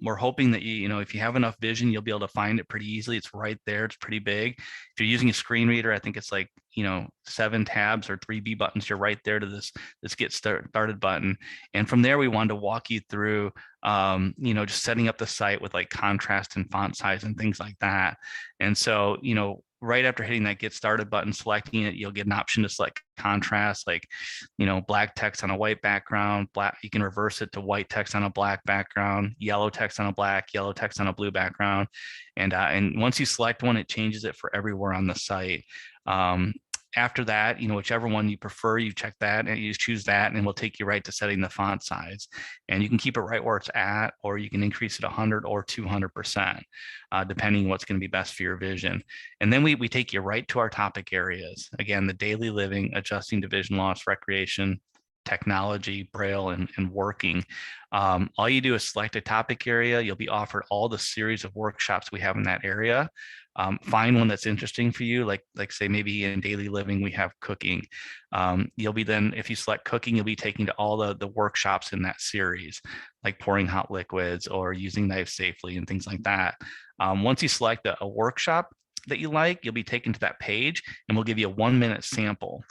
We're hoping that if you have enough vision, you'll be able to find it pretty easily. It's right there. It's pretty big. If you're using a screen reader, I think it's like 7 tabs or 3B buttons. You're right there to this Get Started button. And from there, we wanted to walk you through just setting up the site with like contrast and font size and things like that. And so right after hitting that Get Started button, selecting it, you'll get an option to select contrast, like, black text on a white background, you can reverse it to white text on a black background, yellow text on a black, yellow text on a blue background. And once you select one, it changes it for everywhere on the site. After that, whichever one you prefer, you check that and you choose that, and we'll take you right to setting the font size. And you can keep it right where it's at, or you can increase it 100 or 200%, depending on what's going to be best for your vision. And then we take you right to our topic areas. Again, the daily living, adjusting to vision loss, recreation, technology, Braille, and working. All you do is select a topic area. You'll be offered all the series of workshops we have in that area. Find one that's interesting for you, like say maybe in daily living we have cooking. You'll be then, if you select cooking, you'll be taken to all the workshops in that series, like pouring hot liquids or using knives safely and things like that. Once you select a workshop that you like, you'll be taken to that page, and we'll give you a 1-minute sample.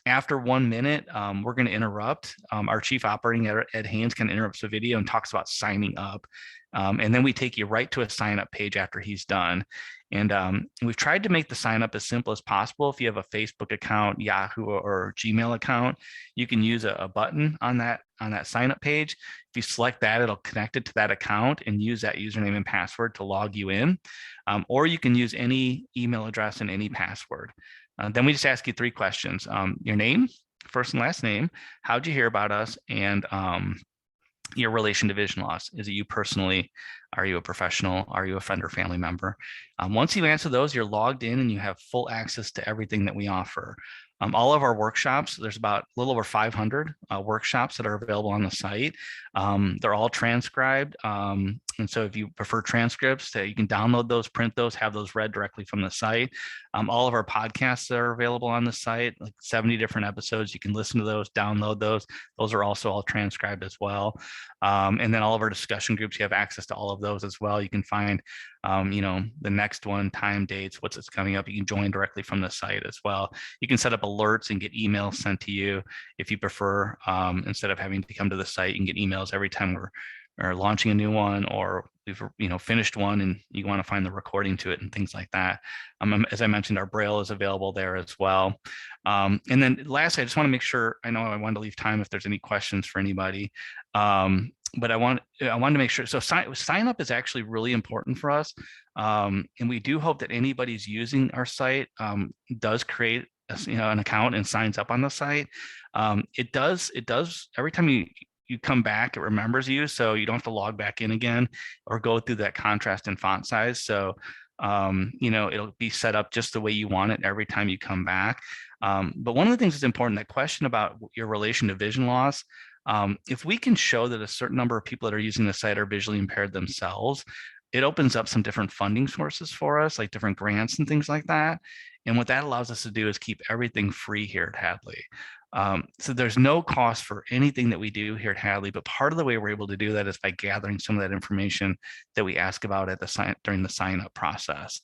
After 1 minute, we're going to interrupt. Our chief operating Ed Haynes kind of interrupts the video and talks about signing up. And then we take you right to a sign up page after he's done. And we've tried to make the sign up as simple as possible. If you have a Facebook account, Yahoo or Gmail account, you can use a button on that sign up page. If you select that, it'll connect it to that account and use that username and password to log you in. Or you can use any email address and any password. Then we just ask you 3 questions. Your name, first and last name, how'd you hear about us, and your relation to vision loss. Is it you personally? Are you a professional? Are you a friend or family member? Once you answer those, you're logged in and you have full access to everything that we offer. All of our workshops, there's about a little over 500 workshops that are available on the site. They're all transcribed. And so if you prefer transcripts, you can download those, print those, have those read directly from the site. All of our podcasts are available on the site, like 70 different episodes. You can listen to those, download those. Those are also all transcribed as well. And then all of our discussion groups, you have access to all of those as well. You can find, the next one, time, dates, what's coming up. You can join directly from the site as well. You can set up alerts and get emails sent to you if you prefer. Instead of having to come to the site, you can get emails every time we're launching a new one, or finished one and you want to find the recording to it and things like that. As I mentioned, our Braille is available there as well. And then lastly, I just want to make sure, I know I wanted to leave time if there's any questions for anybody. But I wanted to make sure, so sign up is actually really important for us. And we do hope that anybody who's using our site does create an account and signs up on the site. It does every time you come back, it remembers you, so you don't have to log back in again or go through that contrast and font size. So it'll be set up just the way you want it every time you come back. But one of the things that's important, that question about your relation to vision loss, if we can show that a certain number of people that are using the site are visually impaired themselves, it opens up some different funding sources for us, like different grants and things like that. And what that allows us to do is keep everything free here at Hadley. So there's no cost for anything that we do here at Hadley, but part of the way we're able to do that is by gathering some of that information that we ask about during the sign up process.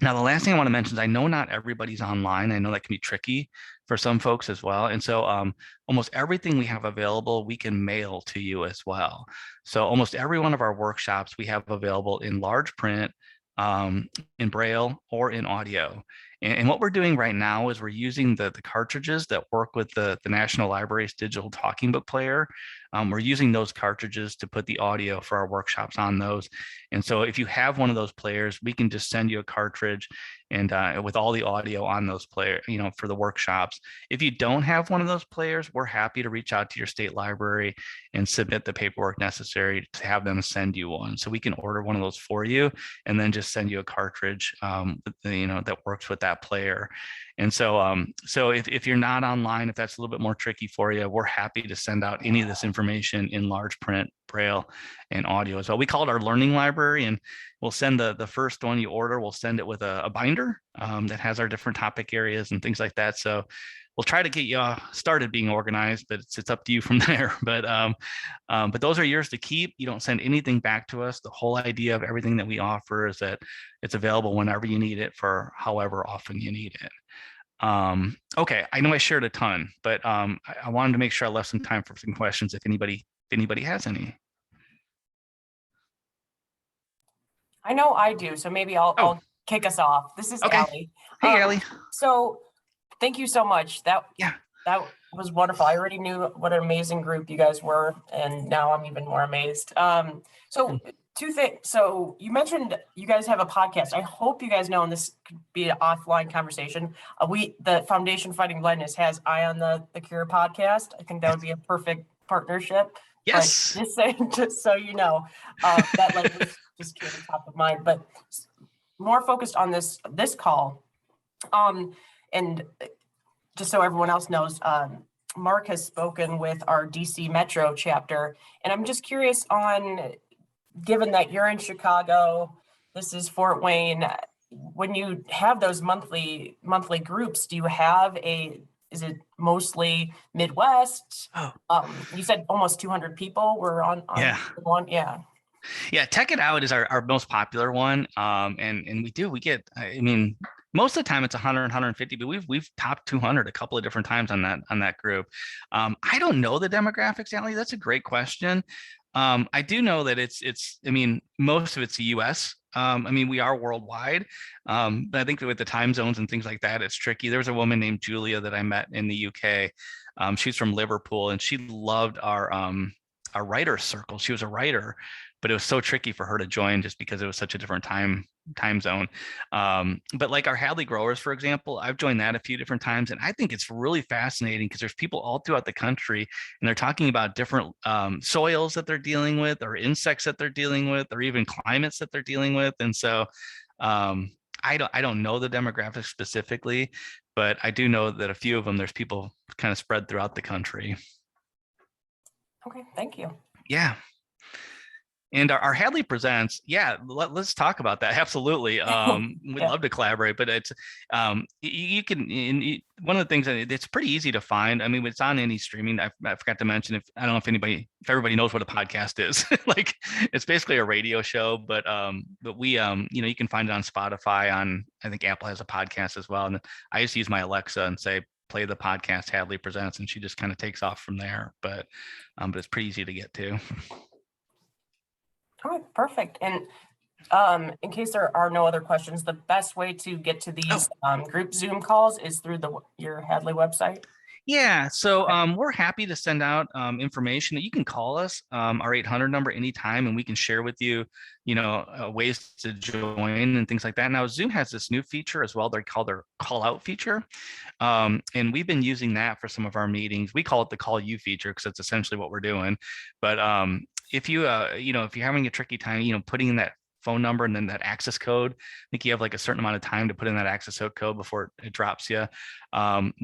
Now, the last thing I want to mention is I know not everybody's online. I know that can be tricky for some folks as well. And so almost everything we have available, we can mail to you as well. So almost every one of our workshops we have available in large print, in Braille, or in audio. And what we're doing right now is we're using the cartridges that work with the National Library's digital talking book player. We're using those cartridges to put the audio for our workshops on those. And so if you have one of those players, we can just send you a cartridge and with all the audio on those players, for the workshops. If you don't have one of those players, we're happy to reach out to your state library and submit the paperwork necessary to have them send you one. So we can order one of those for you and then just send you a cartridge, that works with that player. And so, if you're not online, if that's a little bit more tricky for you, we're happy to send out any of this information in large print, Braille, and audio as well. We call it our learning library, and we'll send the first one you order, we'll send it with a binder that has our different topic areas and things like that. So we'll try to get you started being organized, but it's up to you from there. But those are yours to keep. You don't send anything back to us. The whole idea of everything that we offer is that it's available whenever you need it for however often you need it. Okay, I know I shared a ton, but I wanted to make sure I left some time for some questions if anybody has any. I know I do, so maybe I'll kick us off. This is Okay. Allie. Hey, Allie. So thank you so much. That was wonderful. I already knew what an amazing group you guys were, and now I'm even more amazed. So two things. So you mentioned you guys have a podcast. I hope you guys know, and this could be an offline conversation. The Foundation Fighting Blindness has Eye on the Cure podcast. I think that would be a perfect partnership. Yes. But just so you know, that language just came to top of mind. But more focused on this call, and just so everyone else knows, Marc has spoken with our DC Metro chapter, and I'm just curious on, given that you're in Chicago, this is Fort Wayne, when you have those monthly groups, do you have is it mostly Midwest? You said almost 200 people were on one. Yeah. Yeah, Tech It Out is our most popular one. And we get, most of the time it's 100, 150, but we've topped 200 a couple of different times on that group. I don't know the demographics, Allie. That's a great question. I do know that it's most of it's the US. We are worldwide, but I think with the time zones and things like that, it's tricky. There was a woman named Julia that I met in the UK. She's from Liverpool, and she loved our writer's circle. She was a writer, but it was so tricky for her to join just because it was such a different time zone. But like our Hadley growers, for example, I've joined that a few different times, and I think it's really fascinating because there's people all throughout the country, and they're talking about different soils that they're dealing with, or insects that they're dealing with, or even climates that they're dealing with. And so I don't know the demographics specifically, but I do know that a few of them, there's people kind of spread throughout the country. Okay, thank you. Yeah. And our Hadley Presents, let's talk about that. Absolutely. We'd love to collaborate, but it's, you can, one of the things that it's pretty easy to find. It's on any streaming. I forgot to mention, I don't know if everybody knows what a podcast is. Like, it's basically a radio show, but we, you can find it on Spotify, I think Apple has a podcast as well. And I just use my Alexa and say, play the podcast Hadley Presents, and she just kind of takes off from there. But it's pretty easy to get to. All right, perfect. And in case there are no other questions, the best way to get to these group Zoom calls is through your Hadley website. Yeah, so we're happy to send out information. You can call us, our 800 number anytime, and we can share with you, ways to join and things like that. Now, Zoom has this new feature as well. They're called their Callout Feature, and we've been using that for some of our meetings. We call it the Call You feature because that's essentially what we're doing. But if you, if you're having a tricky time, putting in that phone number and then that access code, I think you have like a certain amount of time to put in that access code before it drops you.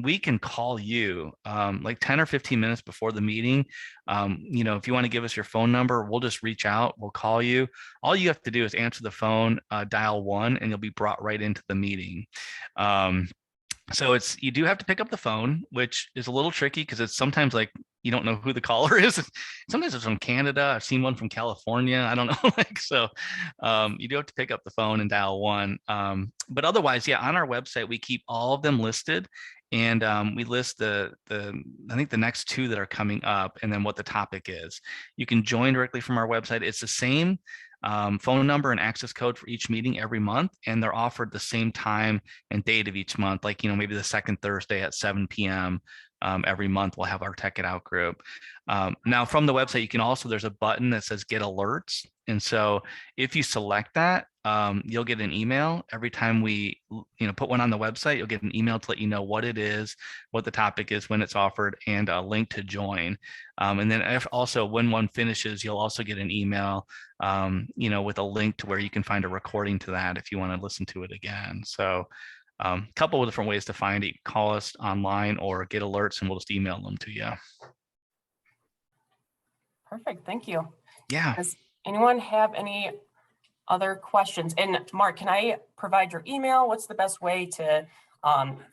We can call you like 10 or 15 minutes before the meeting. If you want to give us your phone number, we'll just reach out, we'll call you. All you have to do is answer the phone, dial 1, and you'll be brought right into the meeting. So you do have to pick up the phone, which is a little tricky because it's sometimes like you don't know who the caller is. Sometimes it's from Canada. I've seen one from California. I don't know. You do have to pick up the phone and dial 1. But otherwise, yeah, on our website, we keep all of them listed. And we list I think the next 2 that are coming up and then what the topic is. You can join directly from our website. It's the same phone number and access code for each meeting every month, and they're offered the same time and date of each month, like maybe the second Thursday at 7 p.m. Every month we'll have our Tech It Out group. Now from the website, you can also, there's a button that says Get Alerts, and so if you select that, you'll get an email every time we put one on the website. You'll get an email to let you know what it is, what the topic is, when it's offered, and a link to join. And then also when one finishes, you'll also get an email with a link to where you can find a recording to that if you want to listen to it again. So a couple of different ways to find it. You can call us online or get alerts and we'll just email them to you. Perfect, thank you. Yeah. Does anyone have any other questions? And Mark, can I provide your email? What's the best way to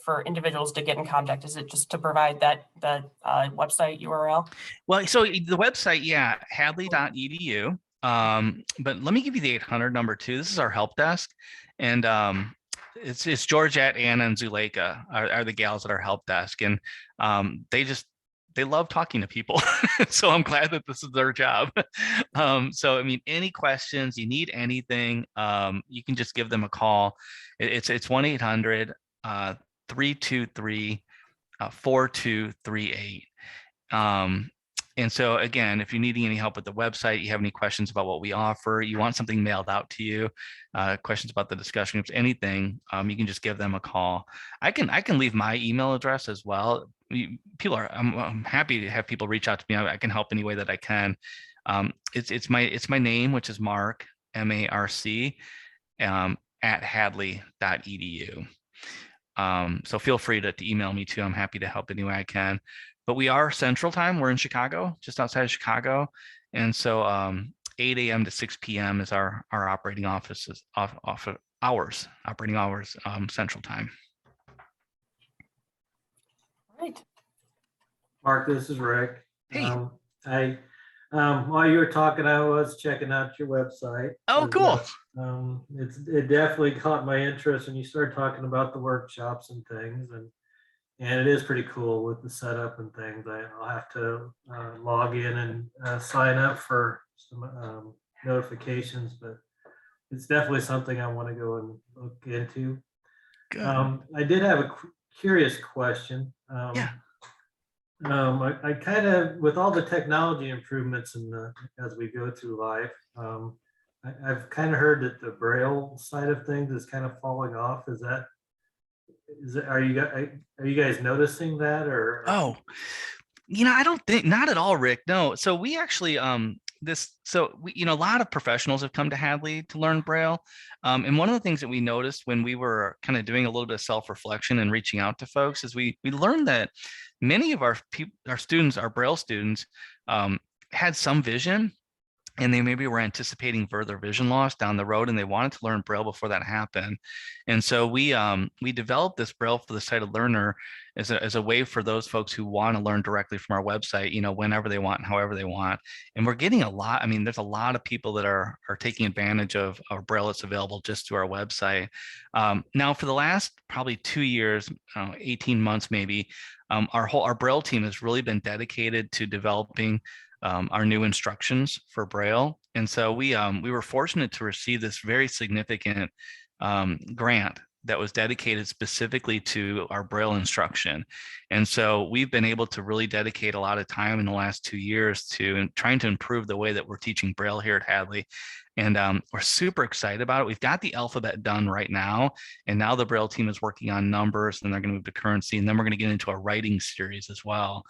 for individuals to get in contact? Is it just to provide the website URL? Well, so the website, yeah, hadley.edu. But let me give you the 800 number too. This is our help desk, and it's Georgette, Anna, and Zuleika are the gals at our help desk, and they love talking to people. So I'm glad that this is their job. So I mean, any questions, you need anything, you can just give them a call. It's 1-800-323-4238. And so again, if you're needing any help with the website, you have any questions about what we offer, you want something mailed out to you, questions about the discussion groups, anything, you can just give them a call. I can leave my email address as well. I'm happy to have people reach out to me. I can help any way that I can. It's my name, which is Marc, MARC, at hadley.edu. So feel free to email me too. I'm happy to help any way I can. But we are Central Time. We're in Chicago, just outside of Chicago. And so 8 a.m. to 6 p.m. is our operating offices, operating hours, Central Time. Right. Mark, this is Rick. Hey. While you were talking, I was checking out your website. Oh, cool. It definitely caught my interest when you started talking about the workshops and things, and it is pretty cool with the setup and things. I'll have to log in and sign up for some notifications, but it's definitely something I want to go and look into. Good. I did have a curious question. Yeah. I kind of, with all the technology improvements as we go through life, I've kind of heard that the Braille side of things is kind of falling off. Are you guys noticing that, or? Oh, I don't think, not at all, Rick. No. So we actually, a lot of professionals have come to Hadley to learn Braille. And one of the things that we noticed when we were kind of doing a little bit of self-reflection and reaching out to folks is we learned that many of our students, our Braille students, had some vision, and they maybe were anticipating further vision loss down the road, and they wanted to learn Braille before that happened. And so we developed this Braille for the Sighted Learner as a way for those folks who want to learn directly from our website, whenever they want and however they want. And we're getting a lot. I mean, there's a lot of people that are taking advantage of our Braille that's available just through our website. Now, for the last probably 2 years, 18 months maybe, our Braille team has really been dedicated to developing our new instructions for Braille. And so we were fortunate to receive this very significant grant that was dedicated specifically to our Braille instruction. And so we've been able to really dedicate a lot of time in the last 2 years to trying to improve the way that we're teaching Braille here at Hadley. And we're super excited about it. We've got the alphabet done right now. And now the Braille team is working on numbers, and they're going to move to currency. And then we're going to get into a writing series as well.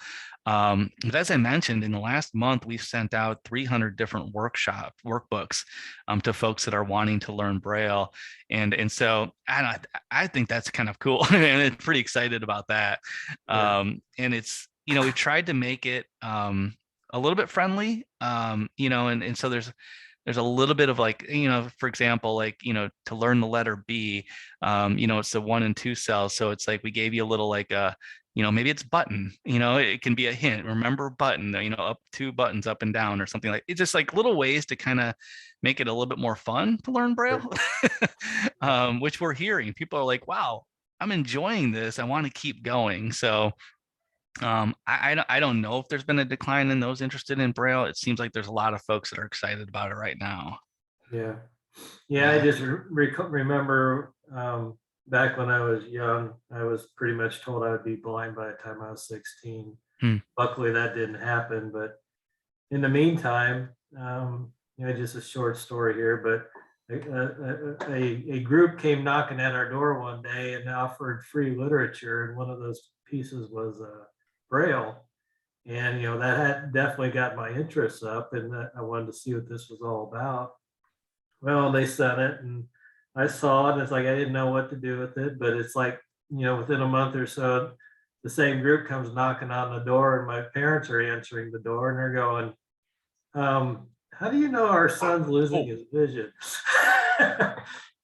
But as I mentioned, in the last month, we've sent out 300 different workbooks to folks that are wanting to learn Braille. And so I think that's kind of cool. And I'm pretty excited about that. Yeah. And it's, we've tried to make it a little bit friendly, and so there's a little bit of like, for example, like, to learn the letter B, it's the 1 and 2 cells. So it's like, we gave you a little like, maybe it's button, it can be a hint, remember button, up 2 buttons up and down or something like, it's just like little ways to kind of make it a little bit more fun to learn Braille, which we're hearing. People are like, wow, I'm enjoying this. I want to keep going. So I don't know if there's been a decline in those interested in Braille. It seems like there's a lot of folks that are excited about it right now. Yeah. I just remember back when I was young, I was pretty much told I would be blind by the time I was 16. Luckily, that didn't happen. But in the meantime, just a short story here, but a group came knocking at our door one day and offered free literature. And one of those pieces was Braille. And, that had definitely got my interest up, and I wanted to see what this was all about. Well, they sent it and I saw it. And it's like, I didn't know what to do with it, but it's like, within a month or so, the same group comes knocking on the door, and my parents are answering the door, and they're going, how do you know our son's losing his vision?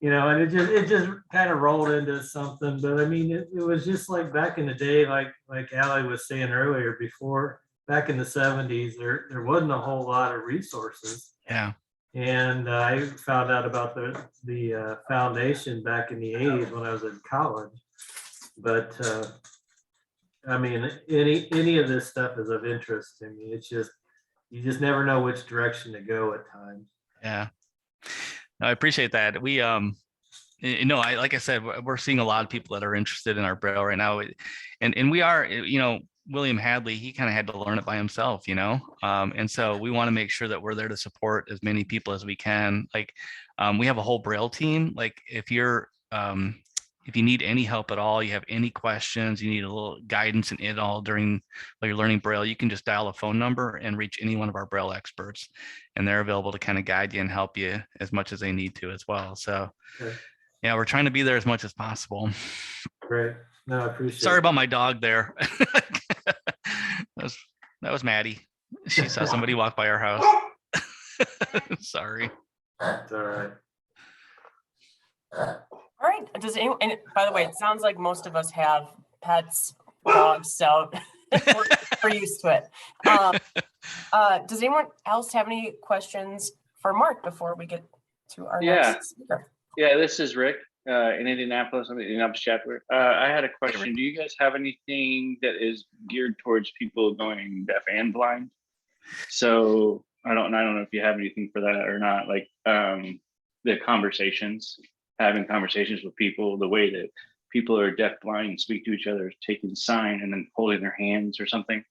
And it just kind of rolled into something. But I mean, it was just like back in the day, like Allie was saying earlier, before, back in the 70s, there wasn't a whole lot of resources. Yeah. And I found out about the foundation back in the 80s when I was in college. But I mean, any of this stuff is of interest to me. It's just, you just never know which direction to go at times. Yeah. No, I appreciate that. We, like I said, we're seeing a lot of people that are interested in our Braille right now. And we are, William Hadley, he kind of had to learn it by himself, and so we want to make sure that we're there to support as many people as we can. Like, we have a whole Braille team. Like, if you need any help at all, you have any questions, you need a little guidance in it all while you're learning Braille, you can just dial a phone number and reach any one of our Braille experts, and they're available to kind of guide you and help you as much as they need to as well. So, yeah, we're trying to be there as much as possible. Great. No, I appreciate it. Sorry about my dog there. That was Maddie. She saw somebody walk by our house. Sorry. It's all right. All right. Does anyone, and by the way, it sounds like most of us have pets, dogs, so we're used to it. Does anyone else have any questions for Marc before we get to our next speaker? Yeah, this is Rick in Indianapolis. I'm in the Indianapolis chapter. I had a question. Do you guys have anything that is geared towards people going deaf and blind? So I don't know if you have anything for that or not. Like the having conversations with people, the way that people are deaf, blind, and speak to each other, taking sign and then holding their hands or something.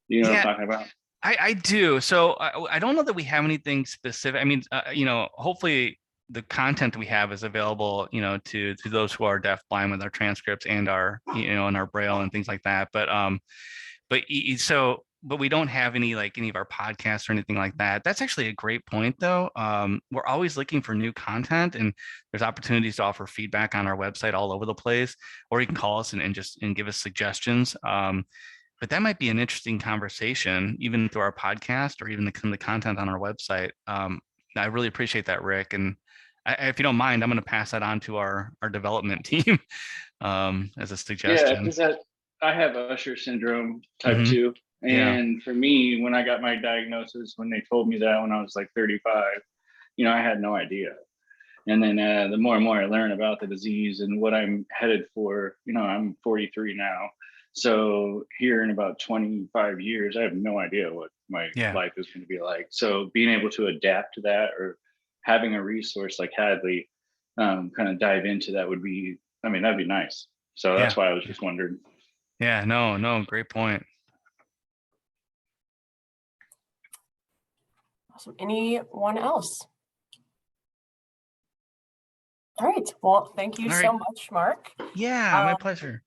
You know what I'm talking about? I do. So I don't know that we have anything specific. I mean, hopefully the content we have is available, to those who are deaf, blind, with our transcripts and our, and our Braille and things like that. But we don't have any of our podcasts or anything like that. That's actually a great point, though. We're always looking for new content, and there's opportunities to offer feedback on our website all over the place, or you can call us and give us suggestions. But that might be an interesting conversation, even through our podcast or even the content on our website. I really appreciate that, Rick. And if you don't mind, I'm going to pass that on to our development team as a suggestion. Yeah, because I have Usher syndrome type 2. And for me, when I got my diagnosis, when they told me that when I was like 35, I had no idea. And then the more and more I learn about the disease and what I'm headed for, I'm 43 now. So here in about 25 years, I have no idea what my life is going to be like. So being able to adapt to that, or having a resource like Hadley kind of dive into that would be, I mean, that'd be nice. So that's why I was just wondering. Yeah, no, great point. Awesome. Anyone else? All right. Well, thank you so much, Mark. Yeah, my pleasure.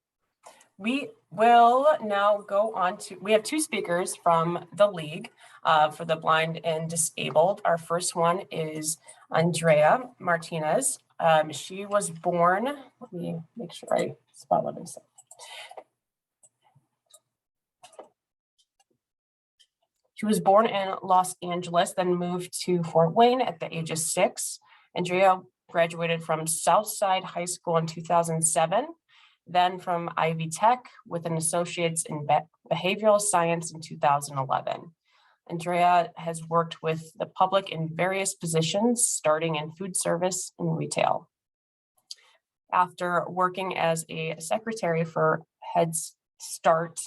We will now go on to, we have two speakers from the League for the Blind and Disabled. Our first one is Andrea Martinez. She was born, let me make sure I spell what I'm saying. She was born in Los Angeles, then moved to Fort Wayne at the age of 6. Andrea graduated from Southside High School in 2007, then from Ivy Tech with an associate's in behavioral science in 2011. Andrea has worked with the public in various positions, starting in food service and retail. After working as a secretary for Head Start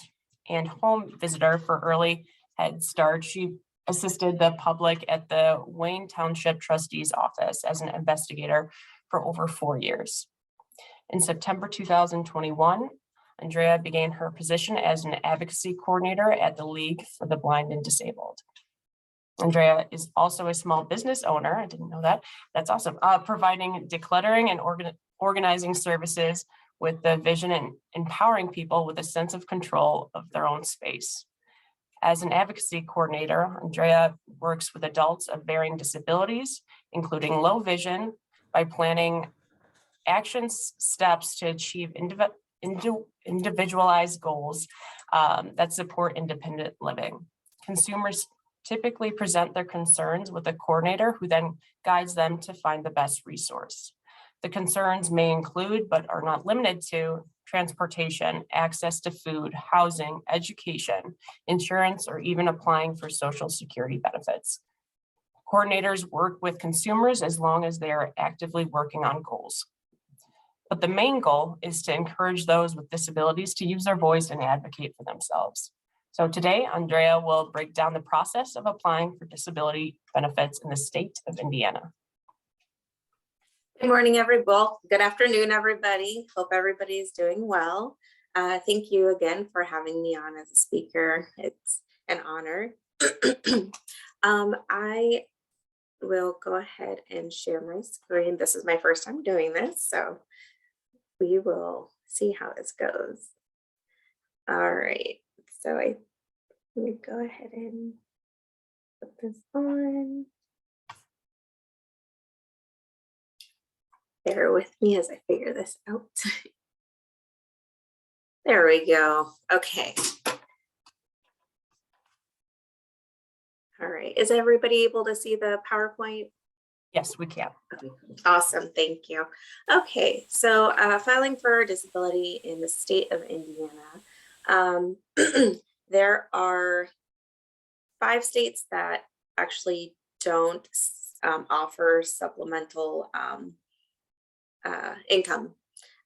and home visitor for early Head Start, she assisted the public at the Wayne Township Trustee's Office as an investigator for over 4 years. In September 2021, Andrea began her position as an advocacy coordinator at the League for the Blind and Disabled. Andrea is also a small business owner. I didn't know that. That's awesome. Providing decluttering and organizing services with the vision and empowering people with a sense of control of their own space. As an advocacy coordinator, Andrea works with adults of varying disabilities, including low vision, by planning action steps to achieve individualized goals that support independent living. Consumers typically present their concerns with a coordinator who then guides them to find the best resource. The concerns may include, but are not limited to, transportation, access to food, housing, education, insurance, or even applying for Social Security benefits. Coordinators work with consumers as long as they are actively working on goals. But the main goal is to encourage those with disabilities to use their voice and advocate for themselves. So today, Andrea will break down the process of applying for disability benefits in the state of Indiana. Good morning, everybody. Good afternoon, everybody. Hope everybody's doing well. Thank you again for having me on as a speaker. It's an honor. I will go ahead and share my screen. This is my first time doing this, so we will see how this goes. All right, so let me go ahead and put this on. Bear with me as I figure this out. There we go. Okay. All right. Is everybody able to see the PowerPoint? Yes, we can. Awesome. Thank you. Okay. So filing for disability in the state of Indiana. There are 5 states that actually don't offer supplemental income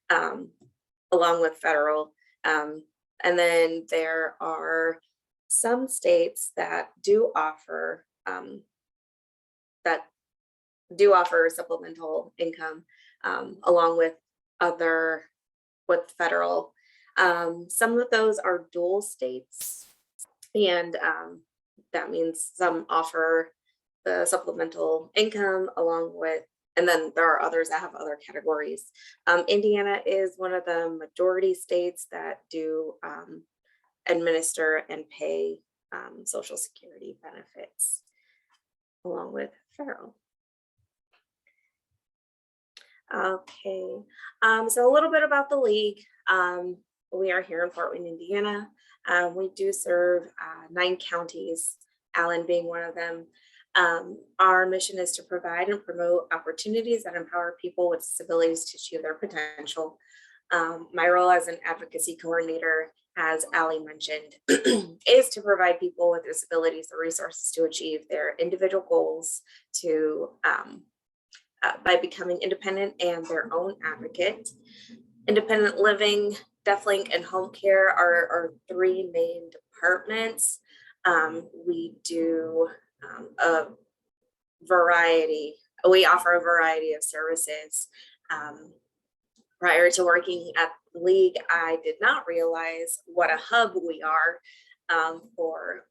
along with federal. And then there are some states that do offer supplemental income along with federal. Some of those are dual states, and that means some offer the supplemental income along with, and then there are others that have other categories. Indiana is one of the majority states that do administer and pay Social Security benefits along with federal. Okay, so a little bit about the League. We are here in Fort Wayne, Indiana. We do serve 9 counties, Allen being one of them. Our mission is to provide and promote opportunities that empower people with disabilities to achieve their potential. My role as an advocacy coordinator, as Ali mentioned, is to provide people with disabilities the resources to achieve their individual goals to by becoming independent and their own advocate. Independent living DeafLink and home care are our three main departments. We do a variety. We offer a variety of services. Prior to working at the League, I did not realize what a hub we are for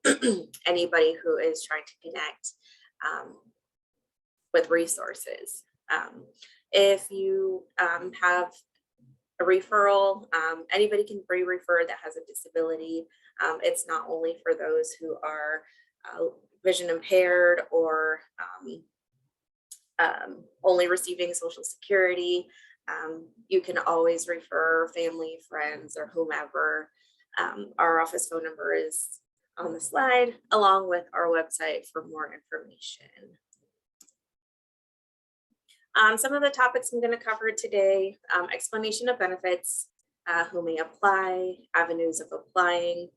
anybody who is trying to connect with resources. If you have a referral, anybody can refer that has a disability. It's not only for those who are vision impaired or only receiving Social Security. You can always refer family, friends, or whomever. Our office phone number is on the slide, along with our website for more information. Some of the topics I'm going to cover today: explanation of benefits, who may apply, avenues of applying,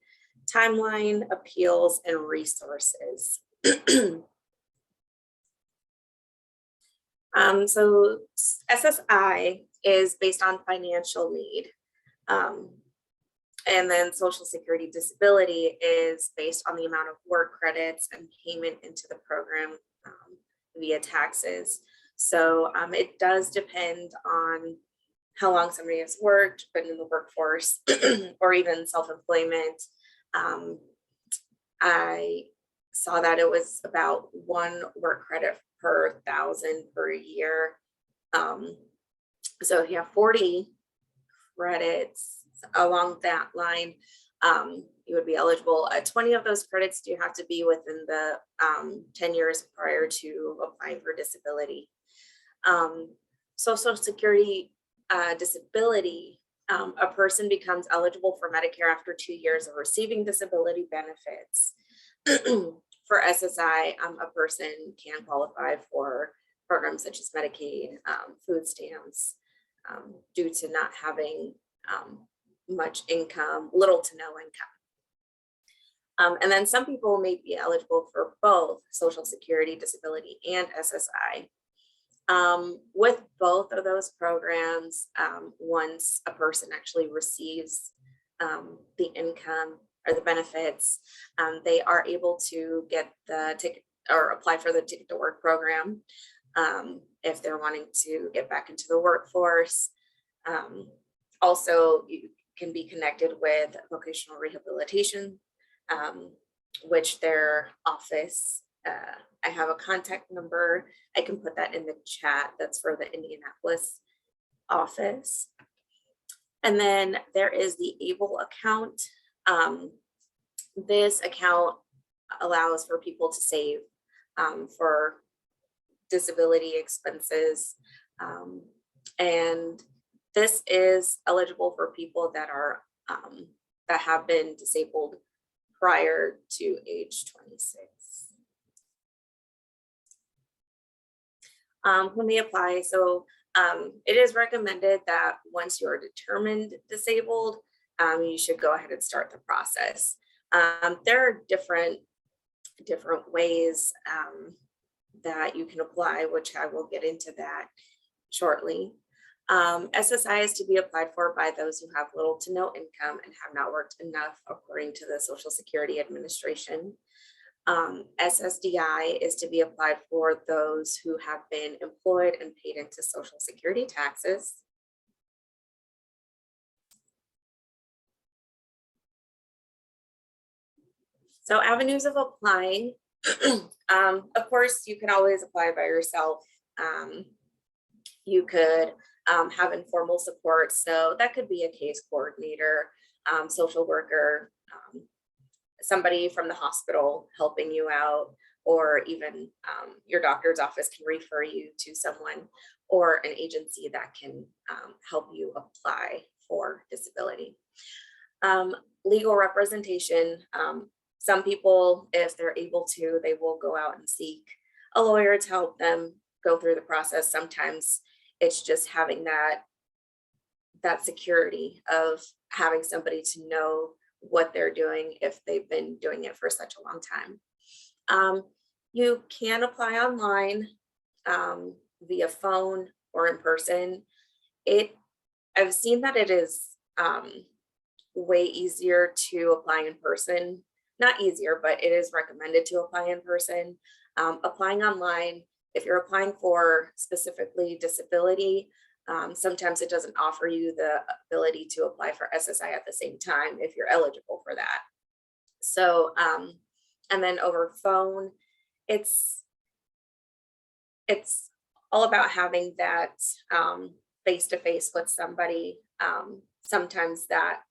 timeline, appeals, and resources. So SSI is based on financial need. And then Social Security disability is based on the amount of work credits and payment into the program via taxes. So it does depend on how long somebody has worked, been in the workforce, or even self-employment. I saw that it was about 1 work credit per 1,000 per year. So if you have 40 credits along that line, you would be eligible. 20 of those credits do have to be within the 10 years prior to applying for disability. Social Security disability, a person becomes eligible for Medicare after 2 years of receiving disability benefits. For SSI, a person can qualify for programs such as Medicaid, food stamps, due to not having much income, little to no income. And then some people may be eligible for both Social Security disability and SSI. With both of those programs, once a person actually receives the income or the benefits, they are able to get the ticket or apply for the Ticket to Work program if they're wanting to get back into the workforce. Also, you can be connected with Vocational Rehabilitation, which their office, I have a contact number. I can put that in the chat. That's for the Indianapolis office. And then there is the ABLE account. This account allows for people to save for disability expenses. And this is eligible for people that are that have been disabled prior to age 26. When they apply, so it is recommended that once you are determined disabled, you should go ahead and start the process. There are different ways that you can apply, which I will get into that shortly. SSI is to be applied for by those who have little to no income and have not worked enough according to the Social Security Administration. SSDI is to be applied for those who have been employed and paid into Social Security taxes. So avenues of applying, of course, you can always apply by yourself. You could have informal support. So that could be a case coordinator, social worker, somebody from the hospital helping you out, or even your doctor's office can refer you to someone or an agency that can help you apply for disability. Legal representation. Some people, if they're able to, they will go out and seek a lawyer to help them go through the process. Sometimes it's just having that security of having somebody to know what they're doing if they've been doing it for such a long time. You can apply online via phone or in person. I've seen that it is way easier to apply in person. Not easier, but it is recommended to apply in person. Applying online, if you're applying for specifically disability, sometimes it doesn't offer you the ability to apply for SSI at the same time if you're eligible for that. So, and then over phone, it's all about having that face-to-face with somebody. Sometimes that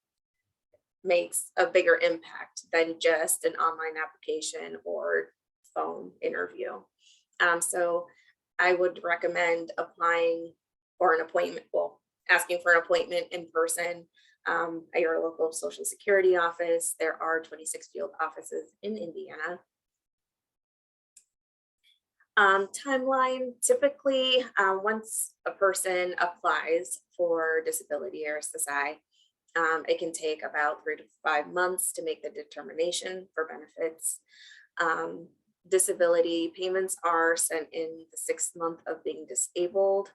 makes a bigger impact than just an online application or phone interview. So I would recommend applying for an appointment, well, asking for an appointment in person at your local Social Security office. There are 26 field offices in Indiana. Timeline, typically once a person applies for disability or SSI, it can take about 3 to 5 months to make the determination for benefits. Disability payments are sent in the 6th month of being disabled.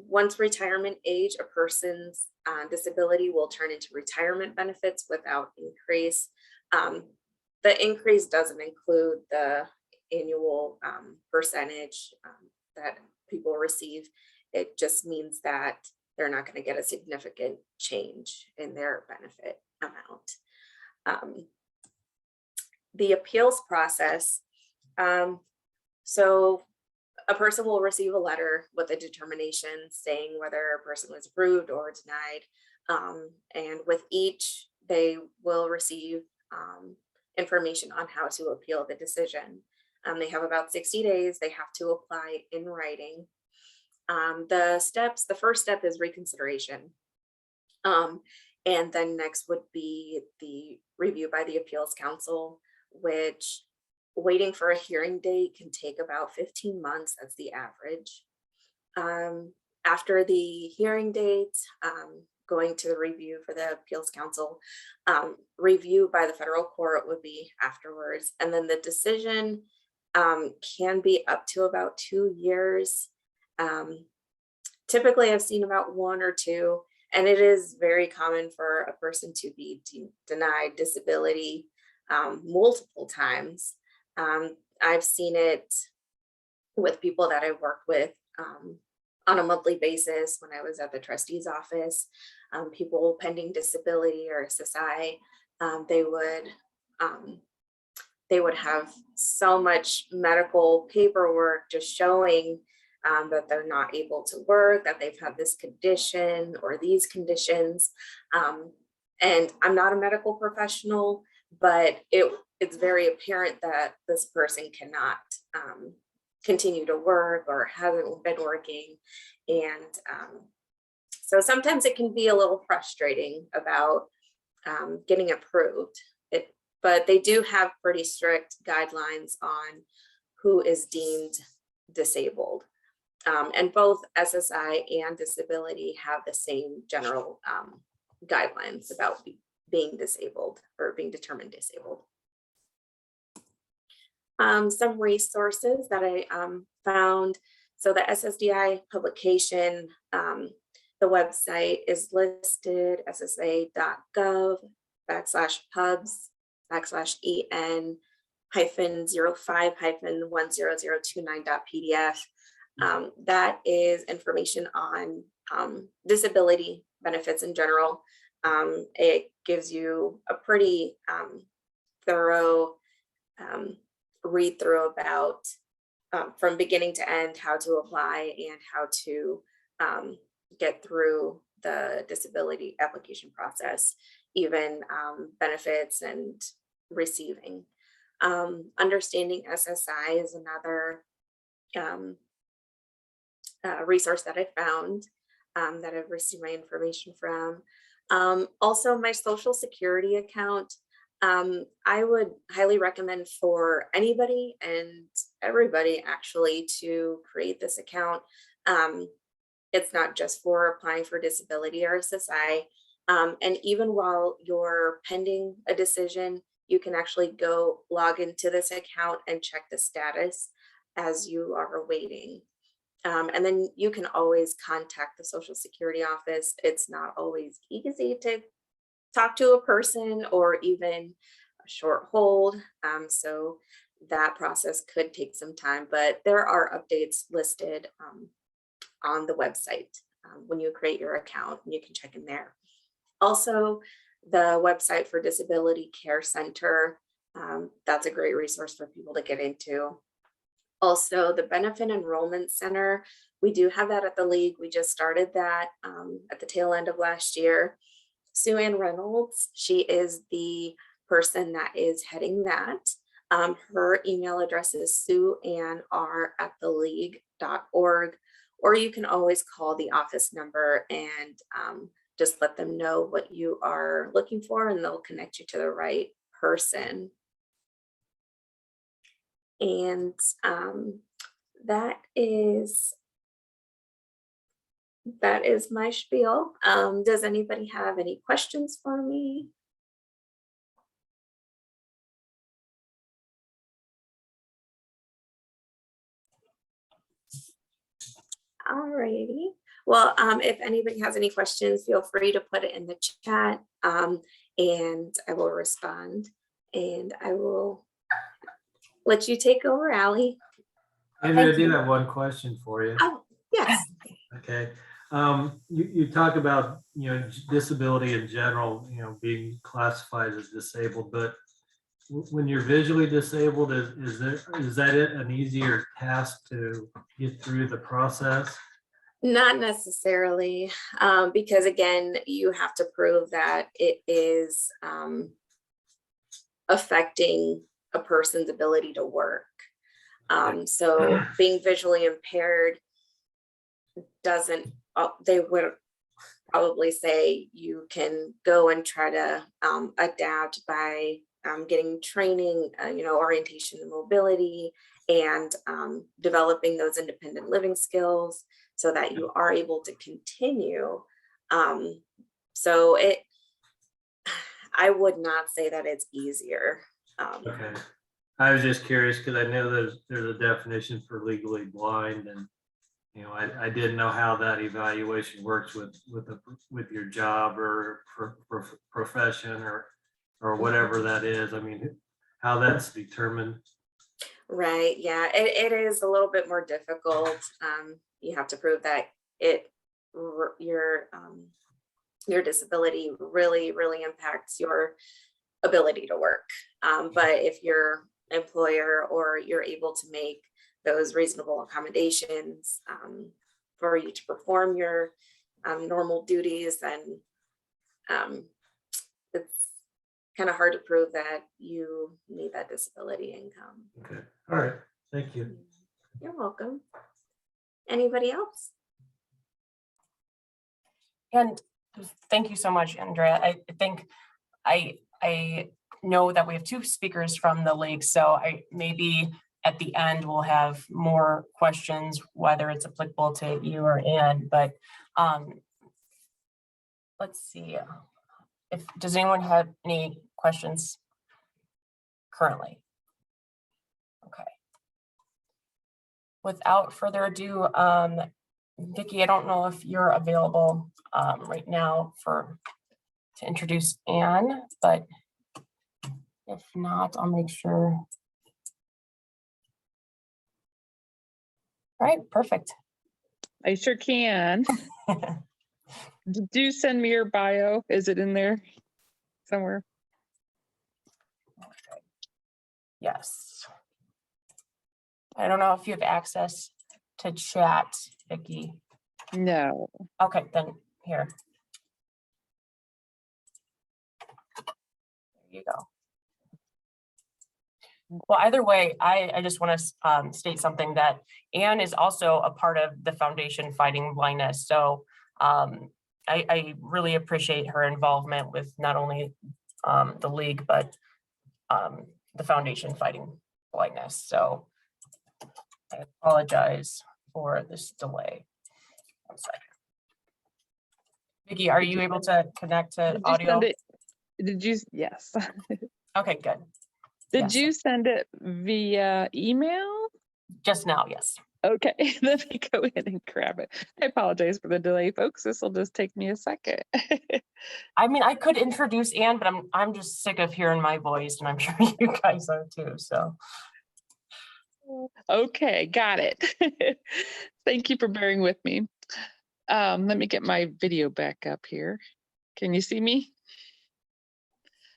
Once retirement age, a person's disability will turn into retirement benefits without increase. The increase doesn't include the annual percentage that people receive. It just means that they're not going to get a significant change in their benefit amount. The appeals process. So a person will receive a letter with a determination saying whether a person was approved or denied. And with each, they will receive information on how to appeal the decision. They have about 60 days. They have to apply in writing. The first step is reconsideration. And then next would be the review by the appeals council, which waiting for a hearing date can take about 15 months. That's the average. After the hearing date, going to the review for the appeals council, review by the federal court would be afterwards. And then the decision can be up to about 2 years. Typically I've seen about 1 or 2, and it is very common for a person to be denied disability multiple times. I've seen it with people that I work with on a monthly basis when I was at the trustee's office. People pending disability or SSI, they would have so much medical paperwork just showing that they're not able to work, that they've had this condition or these conditions. And I'm not a medical professional, but it's very apparent that this person cannot continue to work or hasn't been working. And so sometimes it can be a little frustrating about getting approved. But they do have pretty strict guidelines on who is deemed disabled. And both SSI and disability have the same general guidelines about being disabled or being determined disabled. Some resources that I found. So the SSDI publication, the website is listed ssa.gov/en-05-10029.pdf. That is information on disability benefits in general. It gives you a pretty thorough read through about from beginning to end how to apply and how to get through the disability application process, even benefits and receiving. Understanding SSI is another resource that I found that I've received my information from. Also, my Social Security account. I would highly recommend for anybody and everybody actually to create this account. It's not just for applying for disability or SSI. And even while you're pending a decision, you can actually go log into this account and check the status as you are waiting. And then you can always contact the Social Security office. It's not always easy to talk to a person or even a short hold. So that process could take some time, but there are updates listed on the website when you create your account, and you can check in there. Also, the website for Disability Care Center, that's a great resource for people to get into. Also, the Benefit Enrollment Center, we do have that at the League. We just started that at the tail end of last year. Sue Ann Reynolds, she is the person that is heading that. Her email address is sueannr@theleague.org, or you can always call the office number and just let them know what you are looking for, and they'll connect you to the right person. And that is my spiel. Does anybody have any questions for me? Alrighty. Well, if anybody has any questions, feel free to put it in the chat, and I will respond. And I will let you take over, Allie. Maybe I do have one question for you. Oh, yes. Okay. You talk about, disability in general, being classified as disabled, but when you're visually disabled, is that an easier task to get through the process? Not necessarily, because again, you have to prove that it is affecting a person's ability to work. So being visually impaired doesn't, they would probably say you can go and try to adapt by getting training, orientation and mobility, and developing those independent living skills so that you are able to continue. So I would not say that it's easier. Okay. I was just curious because I know there's a definition for legally blind, and I didn't know how that evaluation works with your job or profession or whatever that is. I mean, how that's determined. Right. Yeah, it is a little bit more difficult. You have to prove that your disability really impacts your ability to work. But if your employer or you're able to make those reasonable accommodations for you to perform your normal duties, then it's kind of hard to prove that you need that disability income. Okay. All right. Thank you. You're welcome. Anybody else? And thank you so much, Andrea. I think I know that we have two speakers from the league, so maybe at the end we'll have more questions, whether it's applicable to you or Ann. But let's see. Does anyone have any questions currently? Okay. Without further ado, Vicki, I don't know if you're available right now to introduce Ann, but if not, I'll make sure. All right, perfect. I sure can. Did you send me your bio? Is it in there somewhere? Okay. Yes. I don't know if you have access to chat, Vicki. No. Okay, then here. There you go. Well, either way, I just want to state something that Ann is also a part of the Foundation Fighting Blindness. So I really appreciate her involvement with not only the league, but the Foundation Fighting Blindness. So I apologize for this delay. 1 second. Vicki, are you able to connect to audio? Did you? Yes. Okay, good. Did Yes. you send it via email? Just now, yes. Okay, let me go ahead and grab it. I apologize for the delay, folks. This will just take me a second. I mean, I could introduce Anne, but I'm just sick of hearing my voice, and I'm sure you guys are too. So Okay, got it. Thank you for bearing with me. Let me get my video back up here. Can you see me?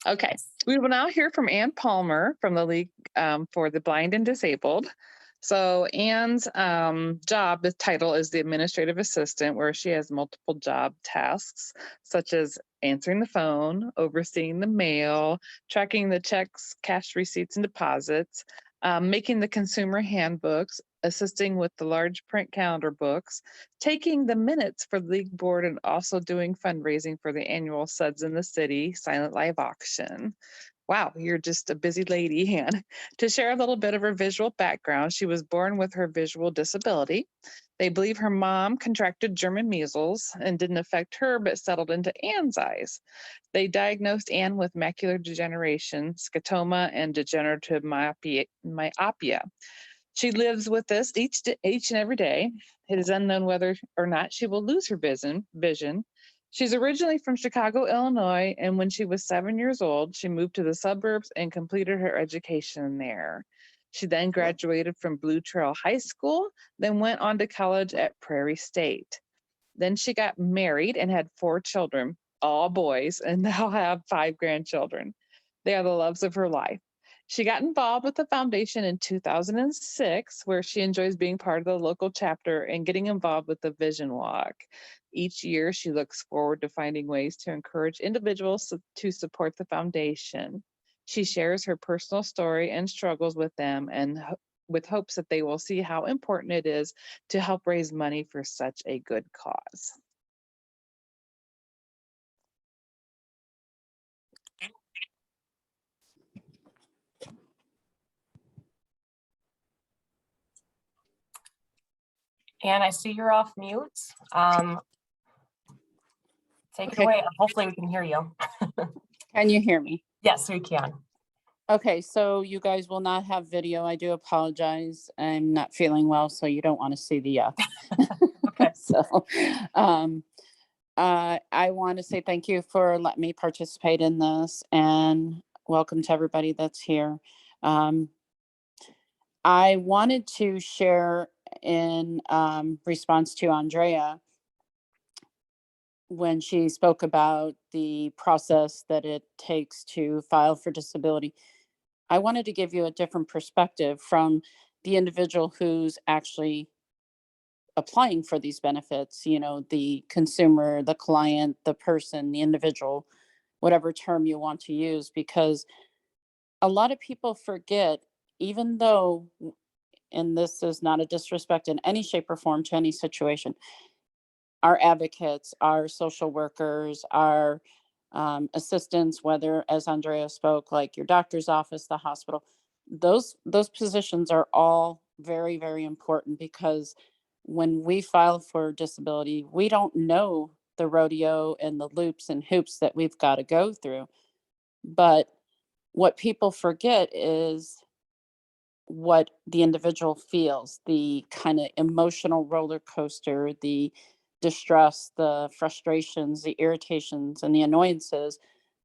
Okay, we will now hear from Ann Palmer from the League for the Blind and Disabled. So Ann's job title is the administrative assistant, where she has multiple job tasks, such as answering the phone, overseeing the mail, tracking the checks, cash receipts, and deposits, making the consumer handbooks, assisting with the large print calendar books, taking the minutes for the league board, and also doing fundraising for the annual Suds in the City silent live auction. Wow, you're just a busy lady, Ann. To share a little bit of her visual background, she was born with her visual disability. They believe her mom contracted German measles and didn't affect her, but settled into Ann's eyes. They diagnosed Ann with macular degeneration, scotoma, and degenerative myopia. She lives with this each and every day. It is unknown whether or not she will lose her vision. She's originally from Chicago, Illinois, and when she was 7 years old, she moved to the suburbs and completed her education there. She then graduated from Blue Trail High School, then went on to college at Prairie State. Then she got married and had 4 children, all boys, and now have 5 grandchildren. They are the loves of her life. She got involved with the foundation in 2006, where she enjoys being part of the local chapter and getting involved with the Vision Walk. Each year, she looks forward to finding ways to encourage individuals to support the foundation. She shares her personal story and struggles with them, and with hopes that they will see how important it is to help raise money for such a good cause. Anne, I see you're off mute. Take it Okay. away. Hopefully we can hear you. Can you hear me? Yes, we can. Okay, so you guys will not have video. I do apologize. I'm not feeling well, so you don't want to see the Okay. So I want to say thank you for letting me participate in this, and welcome to everybody that's here. I wanted to share in response to Andrea when she spoke about the process that it takes to file for disability. I wanted to give you a different perspective from the individual who's actually applying for these benefits, you know, the consumer, the client, the person, the individual, whatever term you want to use, because a lot of people forget, even though, and this is not a disrespect in any shape or form to any situation, our advocates, our social workers, our assistants, whether, as Andrea spoke, like your doctor's office, the hospital, those positions are all very, very important, because when we file for disability, we don't know the rodeo and the loops and hoops that we've got to go through. But what people forget is what the individual feels, the kind of emotional roller coaster, the distress, the frustrations, the irritations, and the annoyances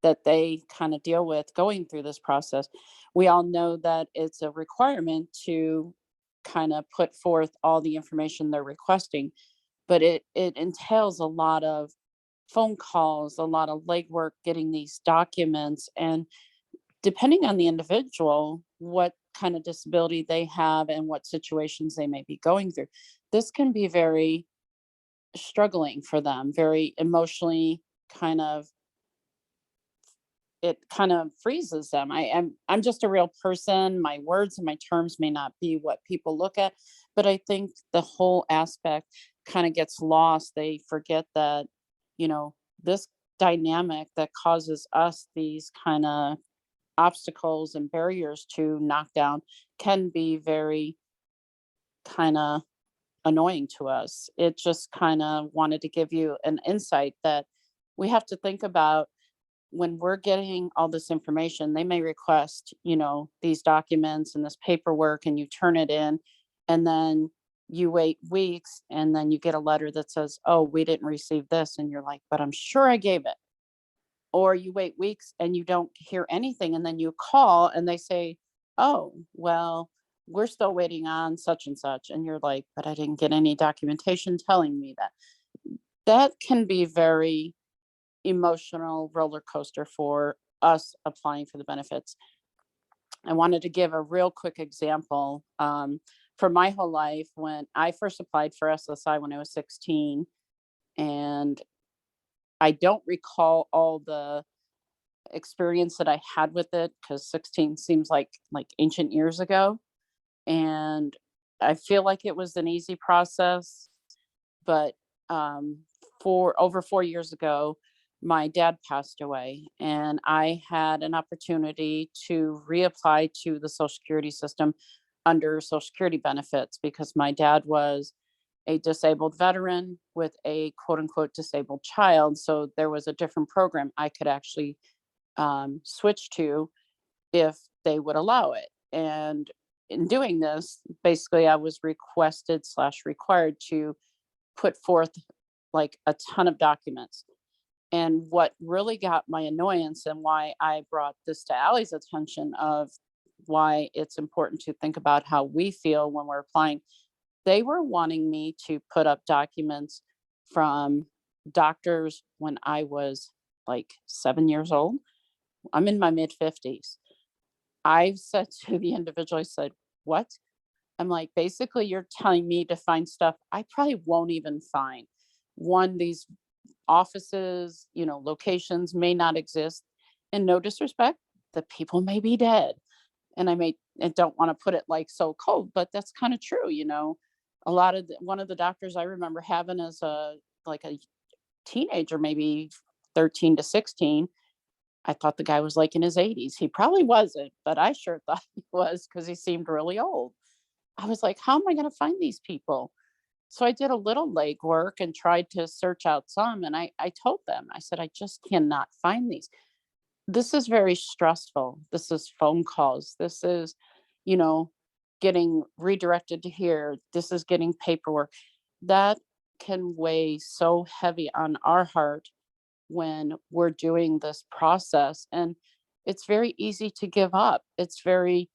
that they kind of deal with going through this process. We all know that it's a requirement to kind of put forth all the information they're requesting, but it entails a lot of phone calls, a lot of legwork getting these documents, and depending on the individual, what kind of disability they have and what situations they may be going through, this can be very struggling for them, very emotionally kind of, it kind of freezes them. I'm just a real person. My words and my terms may not be what people look at, but I think the whole aspect kind of gets lost. They forget that, you know, this dynamic that causes us these kind of obstacles and barriers to knock down can be very kind of annoying to us. It just kind of wanted to give you an insight that we have to think about when we're getting all this information. They may request, you know, these documents and this paperwork, and you turn it in, and then you wait weeks and then you get a letter that says, oh, we didn't receive this. And you're like, but I'm sure I gave it. Or you wait weeks and you don't hear anything. And then you call and they say, oh, well, we're still waiting on such and such. And you're like, but I didn't get any documentation telling me that. That can be very emotional roller coaster for us applying for the benefits. I wanted to give a real quick example. For my whole life, when I first applied for SSI when I was 16, and I don't recall all the experience that I had with it because 16 seems like ancient years ago. And I feel like it was an easy process, but for over 4 years ago, my dad passed away, and I had an opportunity to reapply to the Social Security system under Social Security benefits because my dad was a disabled veteran with a quote unquote disabled child. So there was a different program I could actually switch to if they would allow it. And in doing this, basically I was required to put forth like a ton of documents. And what really got my annoyance and why I brought this to Allie's attention of why it's important to think about how we feel when we're applying, they were wanting me to put up documents from doctors when I was like 7 years old. I'm in my mid 50s. I said to the individual, I said, what? I'm like, basically, you're telling me to find stuff I probably won't even find. One, these offices, locations may not exist. And no disrespect, the people may be dead. And I don't want to put it like so cold, but that's kind of true. One of the doctors I remember having as a teenager, maybe 13 to 16, I thought the guy was like in his 80s. He probably wasn't, but I sure thought he was because he seemed really old. I was like, how am I going to find these people? So I did a little legwork and tried to search out some. And I told them, I said, I just cannot find these. This is very stressful. This is phone calls. This is, getting redirected to here. This is getting paperwork. That can weigh so heavy on our heart when we're doing this process. And it's very easy to give up. It's very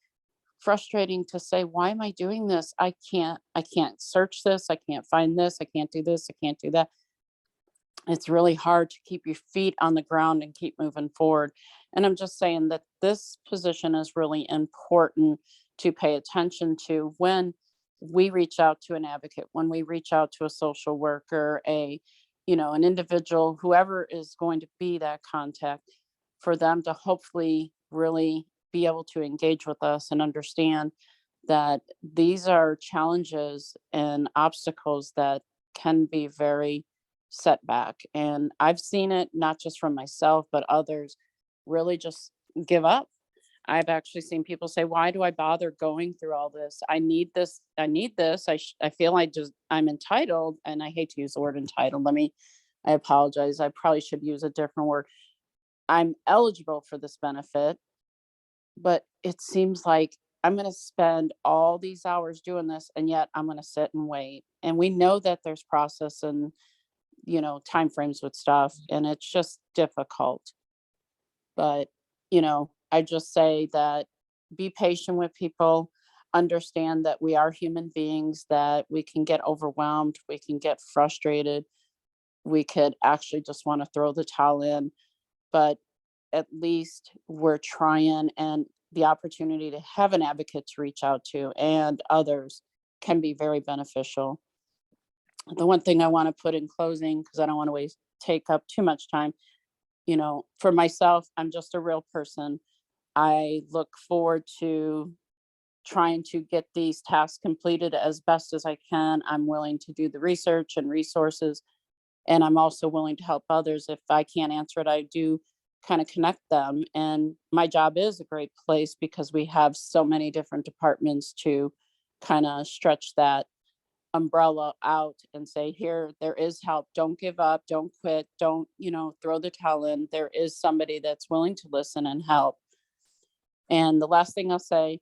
frustrating to say, why am I doing this? I can't search this. I can't find this. I can't do this. I can't do that. It's really hard to keep your feet on the ground and keep moving forward. And I'm just saying that this position is really important to pay attention to when we reach out to an advocate, when we reach out to a social worker, an individual, whoever is going to be that contact, for them to hopefully really be able to engage with us and understand that these are challenges and obstacles that can be very setback. And I've seen it not just from myself, but others really just give up. I've actually seen people say, why do I bother going through all this? I need this. I need this. I feel I'm entitled, and I hate to use the word entitled. I apologize. I probably should use a different word. I'm eligible for this benefit, but it seems like I'm going to spend all these hours doing this, and yet I'm going to sit and wait. And we know that there's process and, timeframes with stuff, and it's just difficult. But, I just say that be patient with people, understand that we are human beings, that we can get overwhelmed, we can get frustrated, we could actually just want to throw the towel in, but at least we're trying, and the opportunity to have an advocate to reach out to and others can be very beneficial. The one thing I want to put in closing, because I don't want to take up too much time, for myself, I'm just a real person. I look forward to trying to get these tasks completed as best as I can. I'm willing to do the research and resources, and I'm also willing to help others. If I can't answer it, I do kind of connect them. And my job is a great place because we have so many different departments to kind of stretch that umbrella out and say, here, there is help. Don't give up. Don't quit. Don't, throw the towel in. There is somebody that's willing to listen and help. And the last thing I'll say,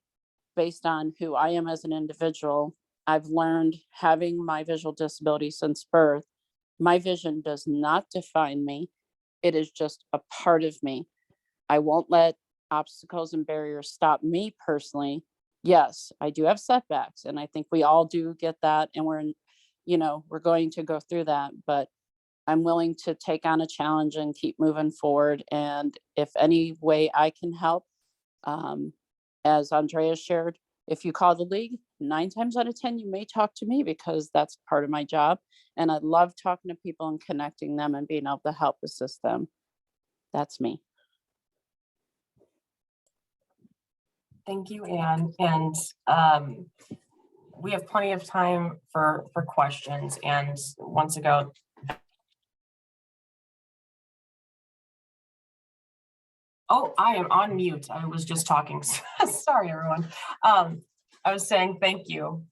based on who I am as an individual, I've learned, having my visual disability since birth, my vision does not define me. It is just a part of me. I won't let obstacles and barriers stop me personally. Yes, I do have setbacks, and I think we all do get that, and we're going to go through that, but I'm willing to take on a challenge and keep moving forward. And if any way I can help, as Andrea shared, if you call the league, 9 times out of 10, you may talk to me because that's part of my job. And I love talking to people and connecting them and being able to help assist them. That's me. Thank you, Anne. And we have plenty of time for questions. And once ago, oh, I am on mute. I was just talking. Sorry, everyone. I was saying thank you.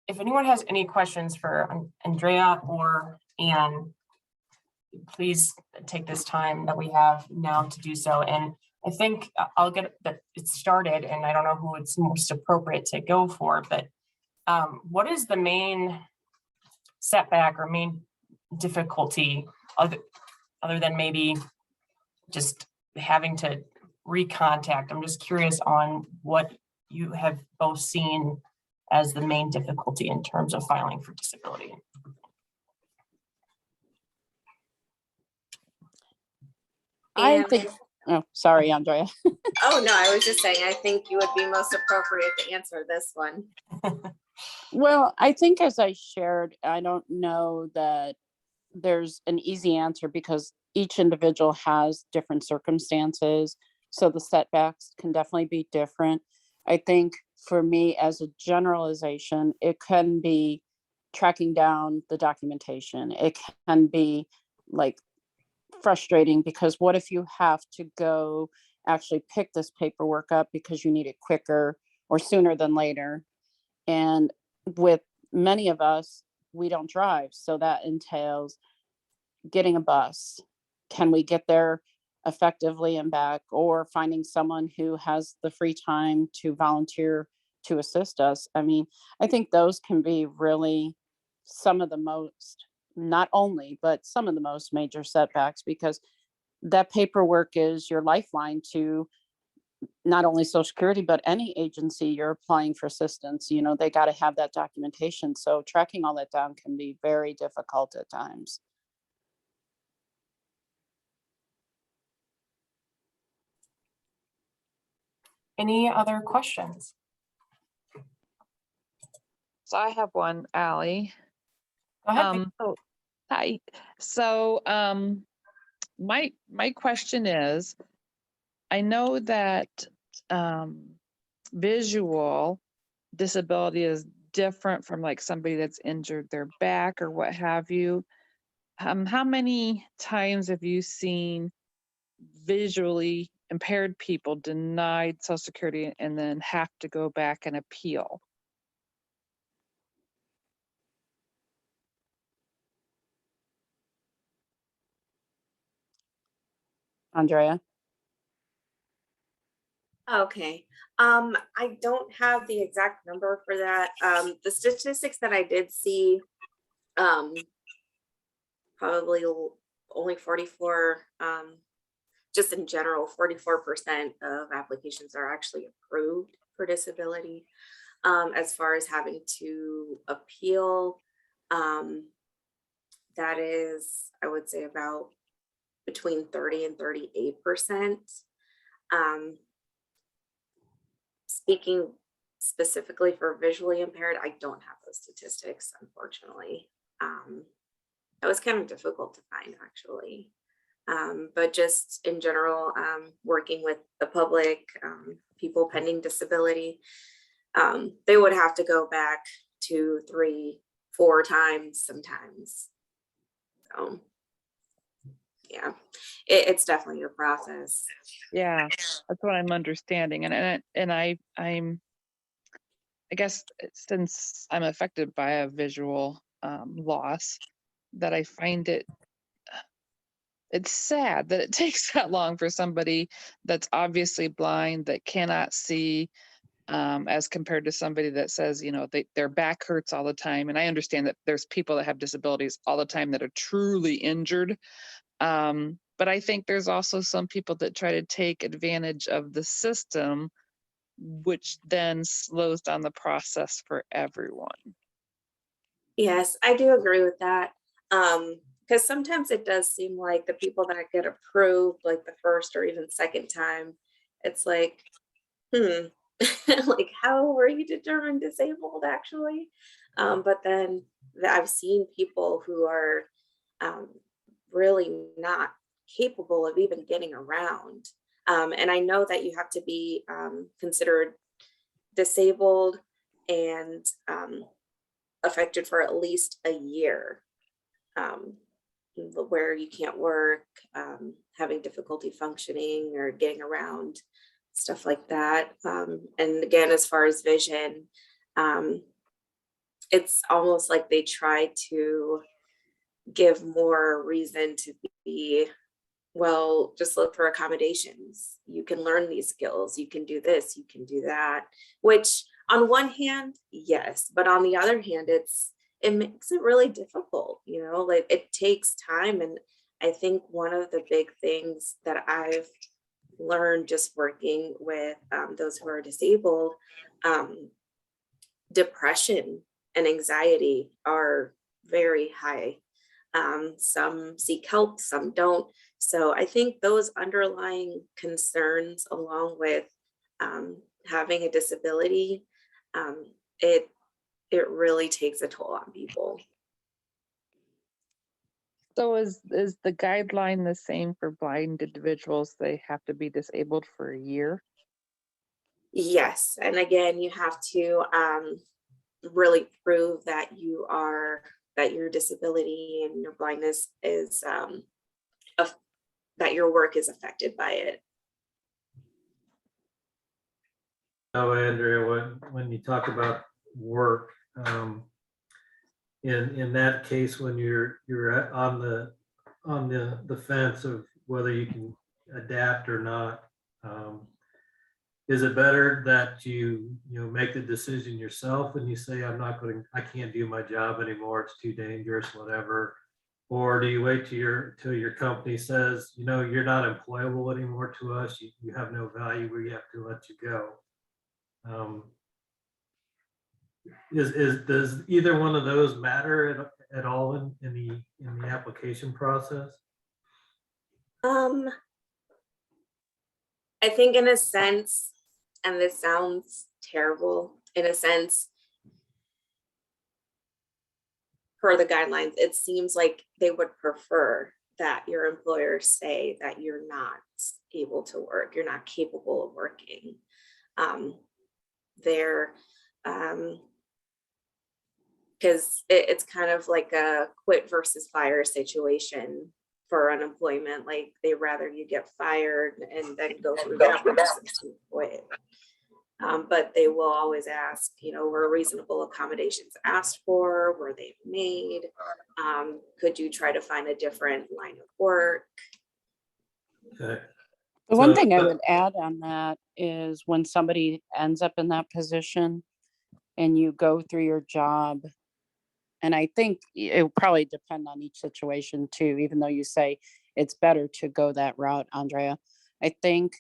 If anyone has any questions for Andrea or Anne, please take this time that we have now to do so. And I think I'll get it started, and I don't know who it's most appropriate to go for, but what is the main setback or main difficulty other than maybe just having to recontact? I'm just curious on what you have both seen as the main difficulty in terms of filing for disability. I think, oh, sorry, Andrea. Oh, no, I was just saying, I think you would be most appropriate to answer this one. Well, I think as I shared, I don't know that there's an easy answer because each individual has different circumstances. So the setbacks can definitely be different. I think for me, as a generalization, it can be tracking down the documentation. It can be like frustrating because what if you have to go actually pick this paperwork up because you need it quicker or sooner than later? And with many of us, we don't drive. So that entails getting a bus. Can we get there effectively and back, or finding someone who has the free time to volunteer to assist us? I mean, I think those can be really some of the most, not only, but some of the most major setbacks, because that paperwork is your lifeline to not only Social Security, but any agency you're applying for assistance. They got to have that documentation. So tracking all that down can be very difficult at times. Any other questions? So I have one, Allie. Go ahead. Hi. So my question is, I know that visual disability is different from like somebody that's injured their back or what have you. How many times have you seen visually impaired people denied Social Security and then have to go back and appeal? Andrea? Okay. I don't have the exact number for that. The statistics that I did see, probably only 44, just in general, 44% of applications are actually approved for disability. As far as having to appeal, that is, I would say, about between 30 and 38%. Speaking specifically for visually impaired, I don't have those statistics, unfortunately. That was kind of difficult to find, actually. But just in general, working with the public, people pending disability, they would have to go back 2, 3, 4 times sometimes. So yeah, it's definitely a process. Yeah, that's what I'm understanding. And I guess since I'm affected by a visual loss, that I find it's sad that it takes that long for somebody that's obviously blind, that cannot see, as compared to somebody that says, you know, their back hurts all the time. And I understand that there's people that have disabilities all the time that are truly injured. But I think there's also some people that try to take advantage of the system, which then slows down the process for everyone. Yes, I do agree with that. Because sometimes it does seem like the people that get approved like the first or even second time, it's like, like how were you determined disabled actually? But then I've seen people who are really not capable of even getting around. And I know that you have to be considered disabled and affected for at least a year, where you can't work, having difficulty functioning or getting around, stuff like that. And again, as far as vision, it's almost like they try to give more reason to be, well, just look for accommodations. You can learn these skills. You can do this, you can do that, which on one hand, yes, but on the other hand, it makes it really difficult, you know, like it takes time. And I think one of the big things that I've learned just working with those who are disabled, depression and anxiety are very high. Some seek help, some don't. So I think those underlying concerns, along with having a disability, it really takes a toll on people. So is the guideline the same for blind individuals? They have to be disabled for a year? Yes, and again, you have to really prove that that your disability and your blindness is that your work is affected by it. So Andrea, when you talk about work, in that case, when you're on the fence of whether you can adapt or not, is it better that you make the decision yourself and you say, I can't do my job anymore, it's too dangerous, whatever? Or do you wait till your company says, you're not employable anymore to us, you have no value, we have to let you go? Does either one of those matter at all in the application process? I think in a sense, and this sounds terrible, in a sense, per the guidelines, it seems like they would prefer that your employer say that you're not able to work, you're not capable of working. Because it's kind of like a quit versus fire situation for unemployment. Like they rather you get fired and then go through that process to quit. But they will always ask, were reasonable accommodations asked for? Were they made? Could you try to find a different line of work? Okay. The one thing I would add on that is when somebody ends up in that position and you go through your job, and I think it will probably depend on each situation too, even though you say it's better to go that route, Andrea. I think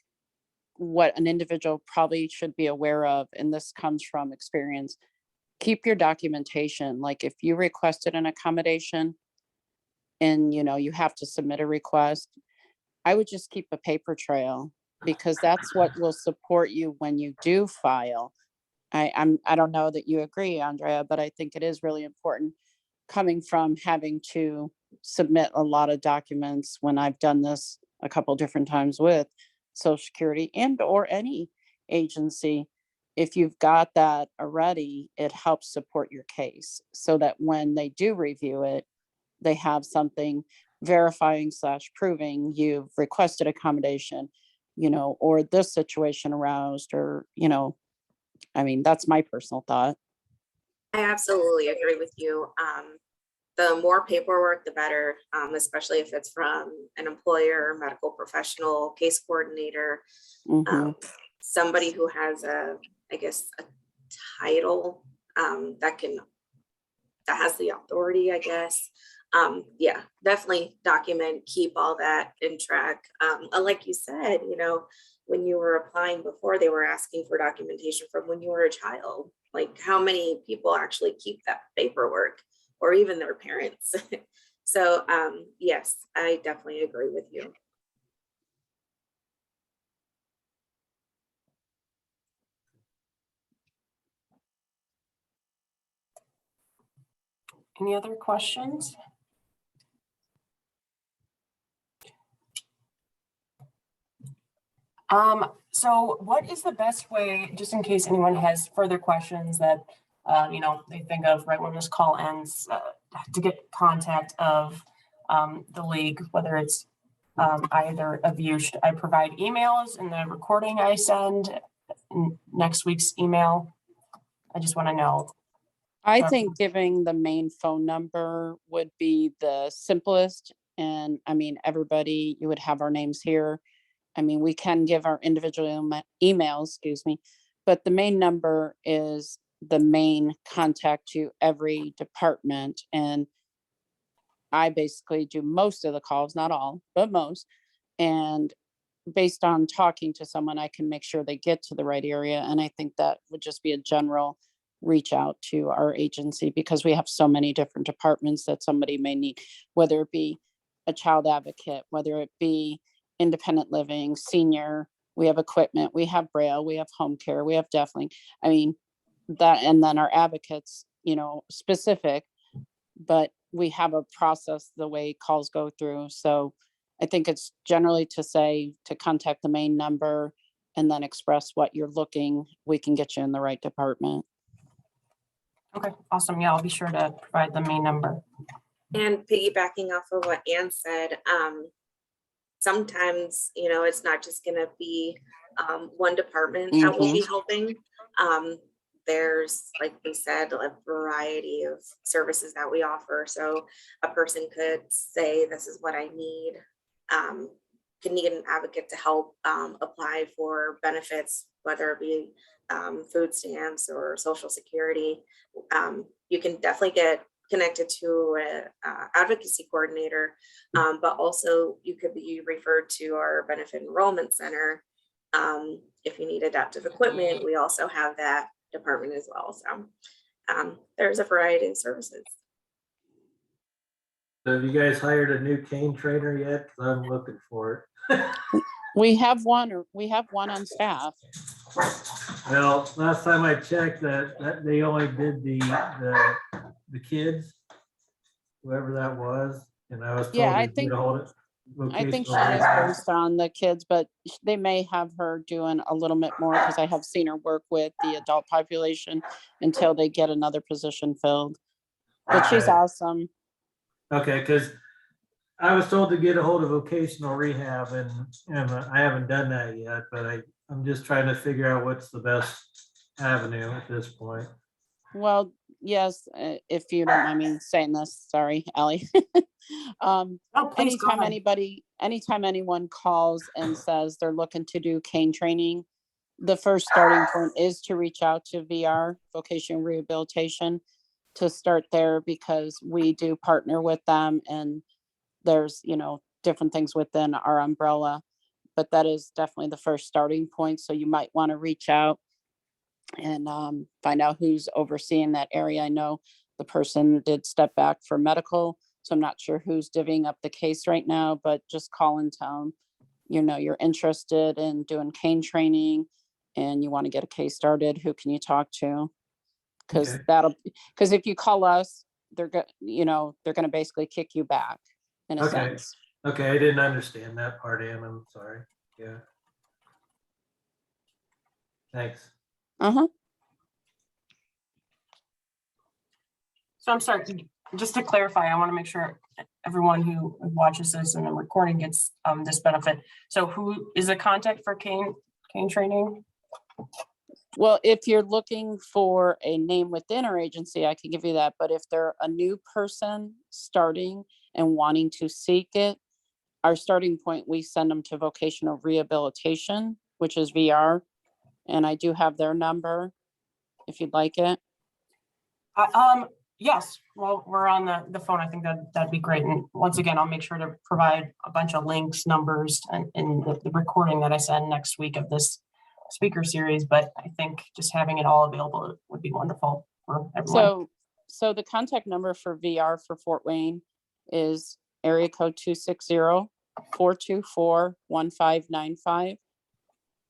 what an individual probably should be aware of, and this comes from experience, keep your documentation. Like if you requested an accommodation and you have to submit a request, I would just keep a paper trail, because that's what will support you when you do file. I don't know that you agree, Andrea, but I think it is really important, coming from having to submit a lot of documents when I've done this a couple different times with Social Security and or any agency. If you've got that already, it helps support your case so that when they do review it, they have something verifying / proving you've requested accommodation, or this situation aroused, or, that's my personal thought. I absolutely agree with you. The more paperwork, the better, especially if it's from an employer, medical professional, case coordinator, somebody who has a I guess, a title that has the authority, I guess. Yeah, definitely document, keep all that in track. Like you said, when you were applying before, they were asking for documentation from when you were a child. Like, how many people actually keep that paperwork, or even their parents? So yes, I definitely agree with you. Any other questions? So what is the best way, just in case anyone has further questions that, they think of right when this call ends, to get contact of the league, whether it's either of you, should I provide emails in the recording I send in next week's email? I just want to know. I think giving the main phone number would be the simplest. And I mean, everybody, you would have our names here. I mean, we can give our individual emails, excuse me, but the main number is the main contact to every department. And I basically do most of the calls, not all, but most. And based on talking to someone, I can make sure they get to the right area. And I think that would just be a general reach out to our agency, because we have so many different departments that somebody may need, whether it be a child advocate, whether it be independent living, senior, we have equipment, we have Braille, we have home care, we have deafling. I mean, that, and then our advocates, specific, but we have a process the way calls go through. So I think it's generally to contact the main number and then express what you're looking. We can get you in the right department. Okay, awesome. Yeah, I'll be sure to provide the main number. And piggybacking off of what Ann said, sometimes, it's not just going to be one department that will be helping. There's, like we said, a variety of services that we offer. So a person could say, this is what I need. Could need an advocate to help apply for benefits, whether it be food stamps or Social Security. You can definitely get connected to an advocacy coordinator, but also you could be referred to our benefit enrollment center. If you need adaptive equipment, we also have that department as well. So there's a variety of services. So have you guys hired a new cane trainer yet? 'Cause I'm looking for it. We have one on staff. Well, last time I checked that they only did the kids, whoever that was, and I was told Yeah, I to think- get a hold of I think she vocational is rehab. based on the kids, but they may have her doing a little bit more, because I have seen her work with the adult population until they get another position filled. But she's Okay. awesome. Okay, because I was told to get a hold of vocational rehab, and I haven't done that yet, but I'm just trying to figure out what's the best avenue at this point. Well, yes, if you don't mind me saying this, sorry, Allie. Oh, please go ahead. Anytime anyone calls and says they're looking to do cane training, the first starting point is to reach out to VR, Vocational Rehabilitation, to start there, because we do partner with them, and there's, different things within our umbrella, but that is definitely the first starting point. So you might want to reach out and find out who's overseeing that area. I know the person did step back for medical, so I'm not sure who's divvying up the case right now, but just call and tell them, you're interested in doing cane training and you want to get a case started. Who can you talk to? Because Okay. because if you call us, they're going to basically kick you back in a Okay. sense. Okay, I didn't understand that part, Ann. I'm sorry. Yeah. Thanks. Uh-huh. So I'm sorry, just to clarify, I want to make sure everyone who watches this and the recording gets this benefit. So who is a contact for cane training? Well, if you're looking for a name within our agency, I can give you that. But if they're a new person starting and wanting to seek it, our starting point, we send them to Vocational Rehabilitation, which is VR. And I do have their number if you'd like it. Yes, well, we're on the phone. I think that'd be great. And once again, I'll make sure to provide a bunch of links, numbers, and in the recording that I send next week of this speaker series. But I think just having it all available would be wonderful for everyone. So the contact number for VR for Fort Wayne is area code 260-424-1595.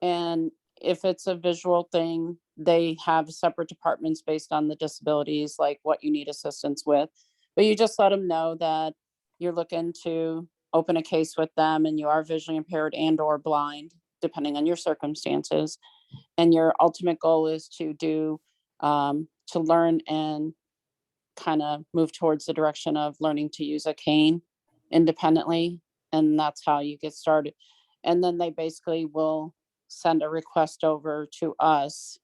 And if it's a visual thing, they have separate departments based on the disabilities, like what you need assistance with. But you just let them know that you're looking to open a case with them and you are visually impaired and or blind, depending on your circumstances. And your ultimate goal is to learn and kind of move towards the direction of learning to use a cane independently. And that's how you get started. And then they basically will send a request over to us.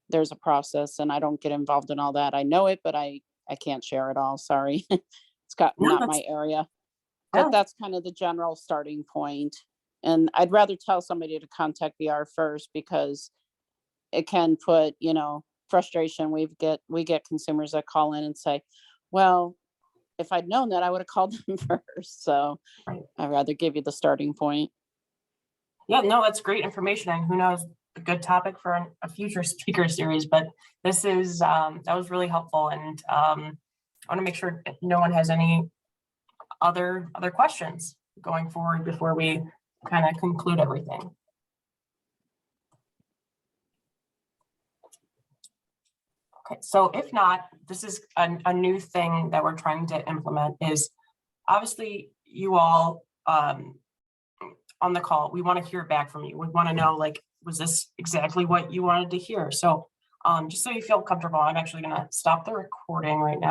There's a process, and I don't get involved in all that. I know it, but I can't share it all. Sorry. It's not my area. But that's kind of the general starting point. And I'd rather tell somebody to contact VR first, because it can put, frustration. We get consumers that call in and say, well, if I'd known that, I would have called them first. So I'd rather give you the starting point. Yeah, no, that's great information. And who knows, a good topic for a future speaker series, but this is, that was really helpful. And I want to make sure no one has any other questions going forward before we kind of conclude everything. Okay, so if not, this is a new thing that we're trying to implement. Is obviously you all on the call, we want to hear back from you. We want to know, like, was this exactly what you wanted to hear? So just so you feel comfortable, I'm actually going to stop the recording right now.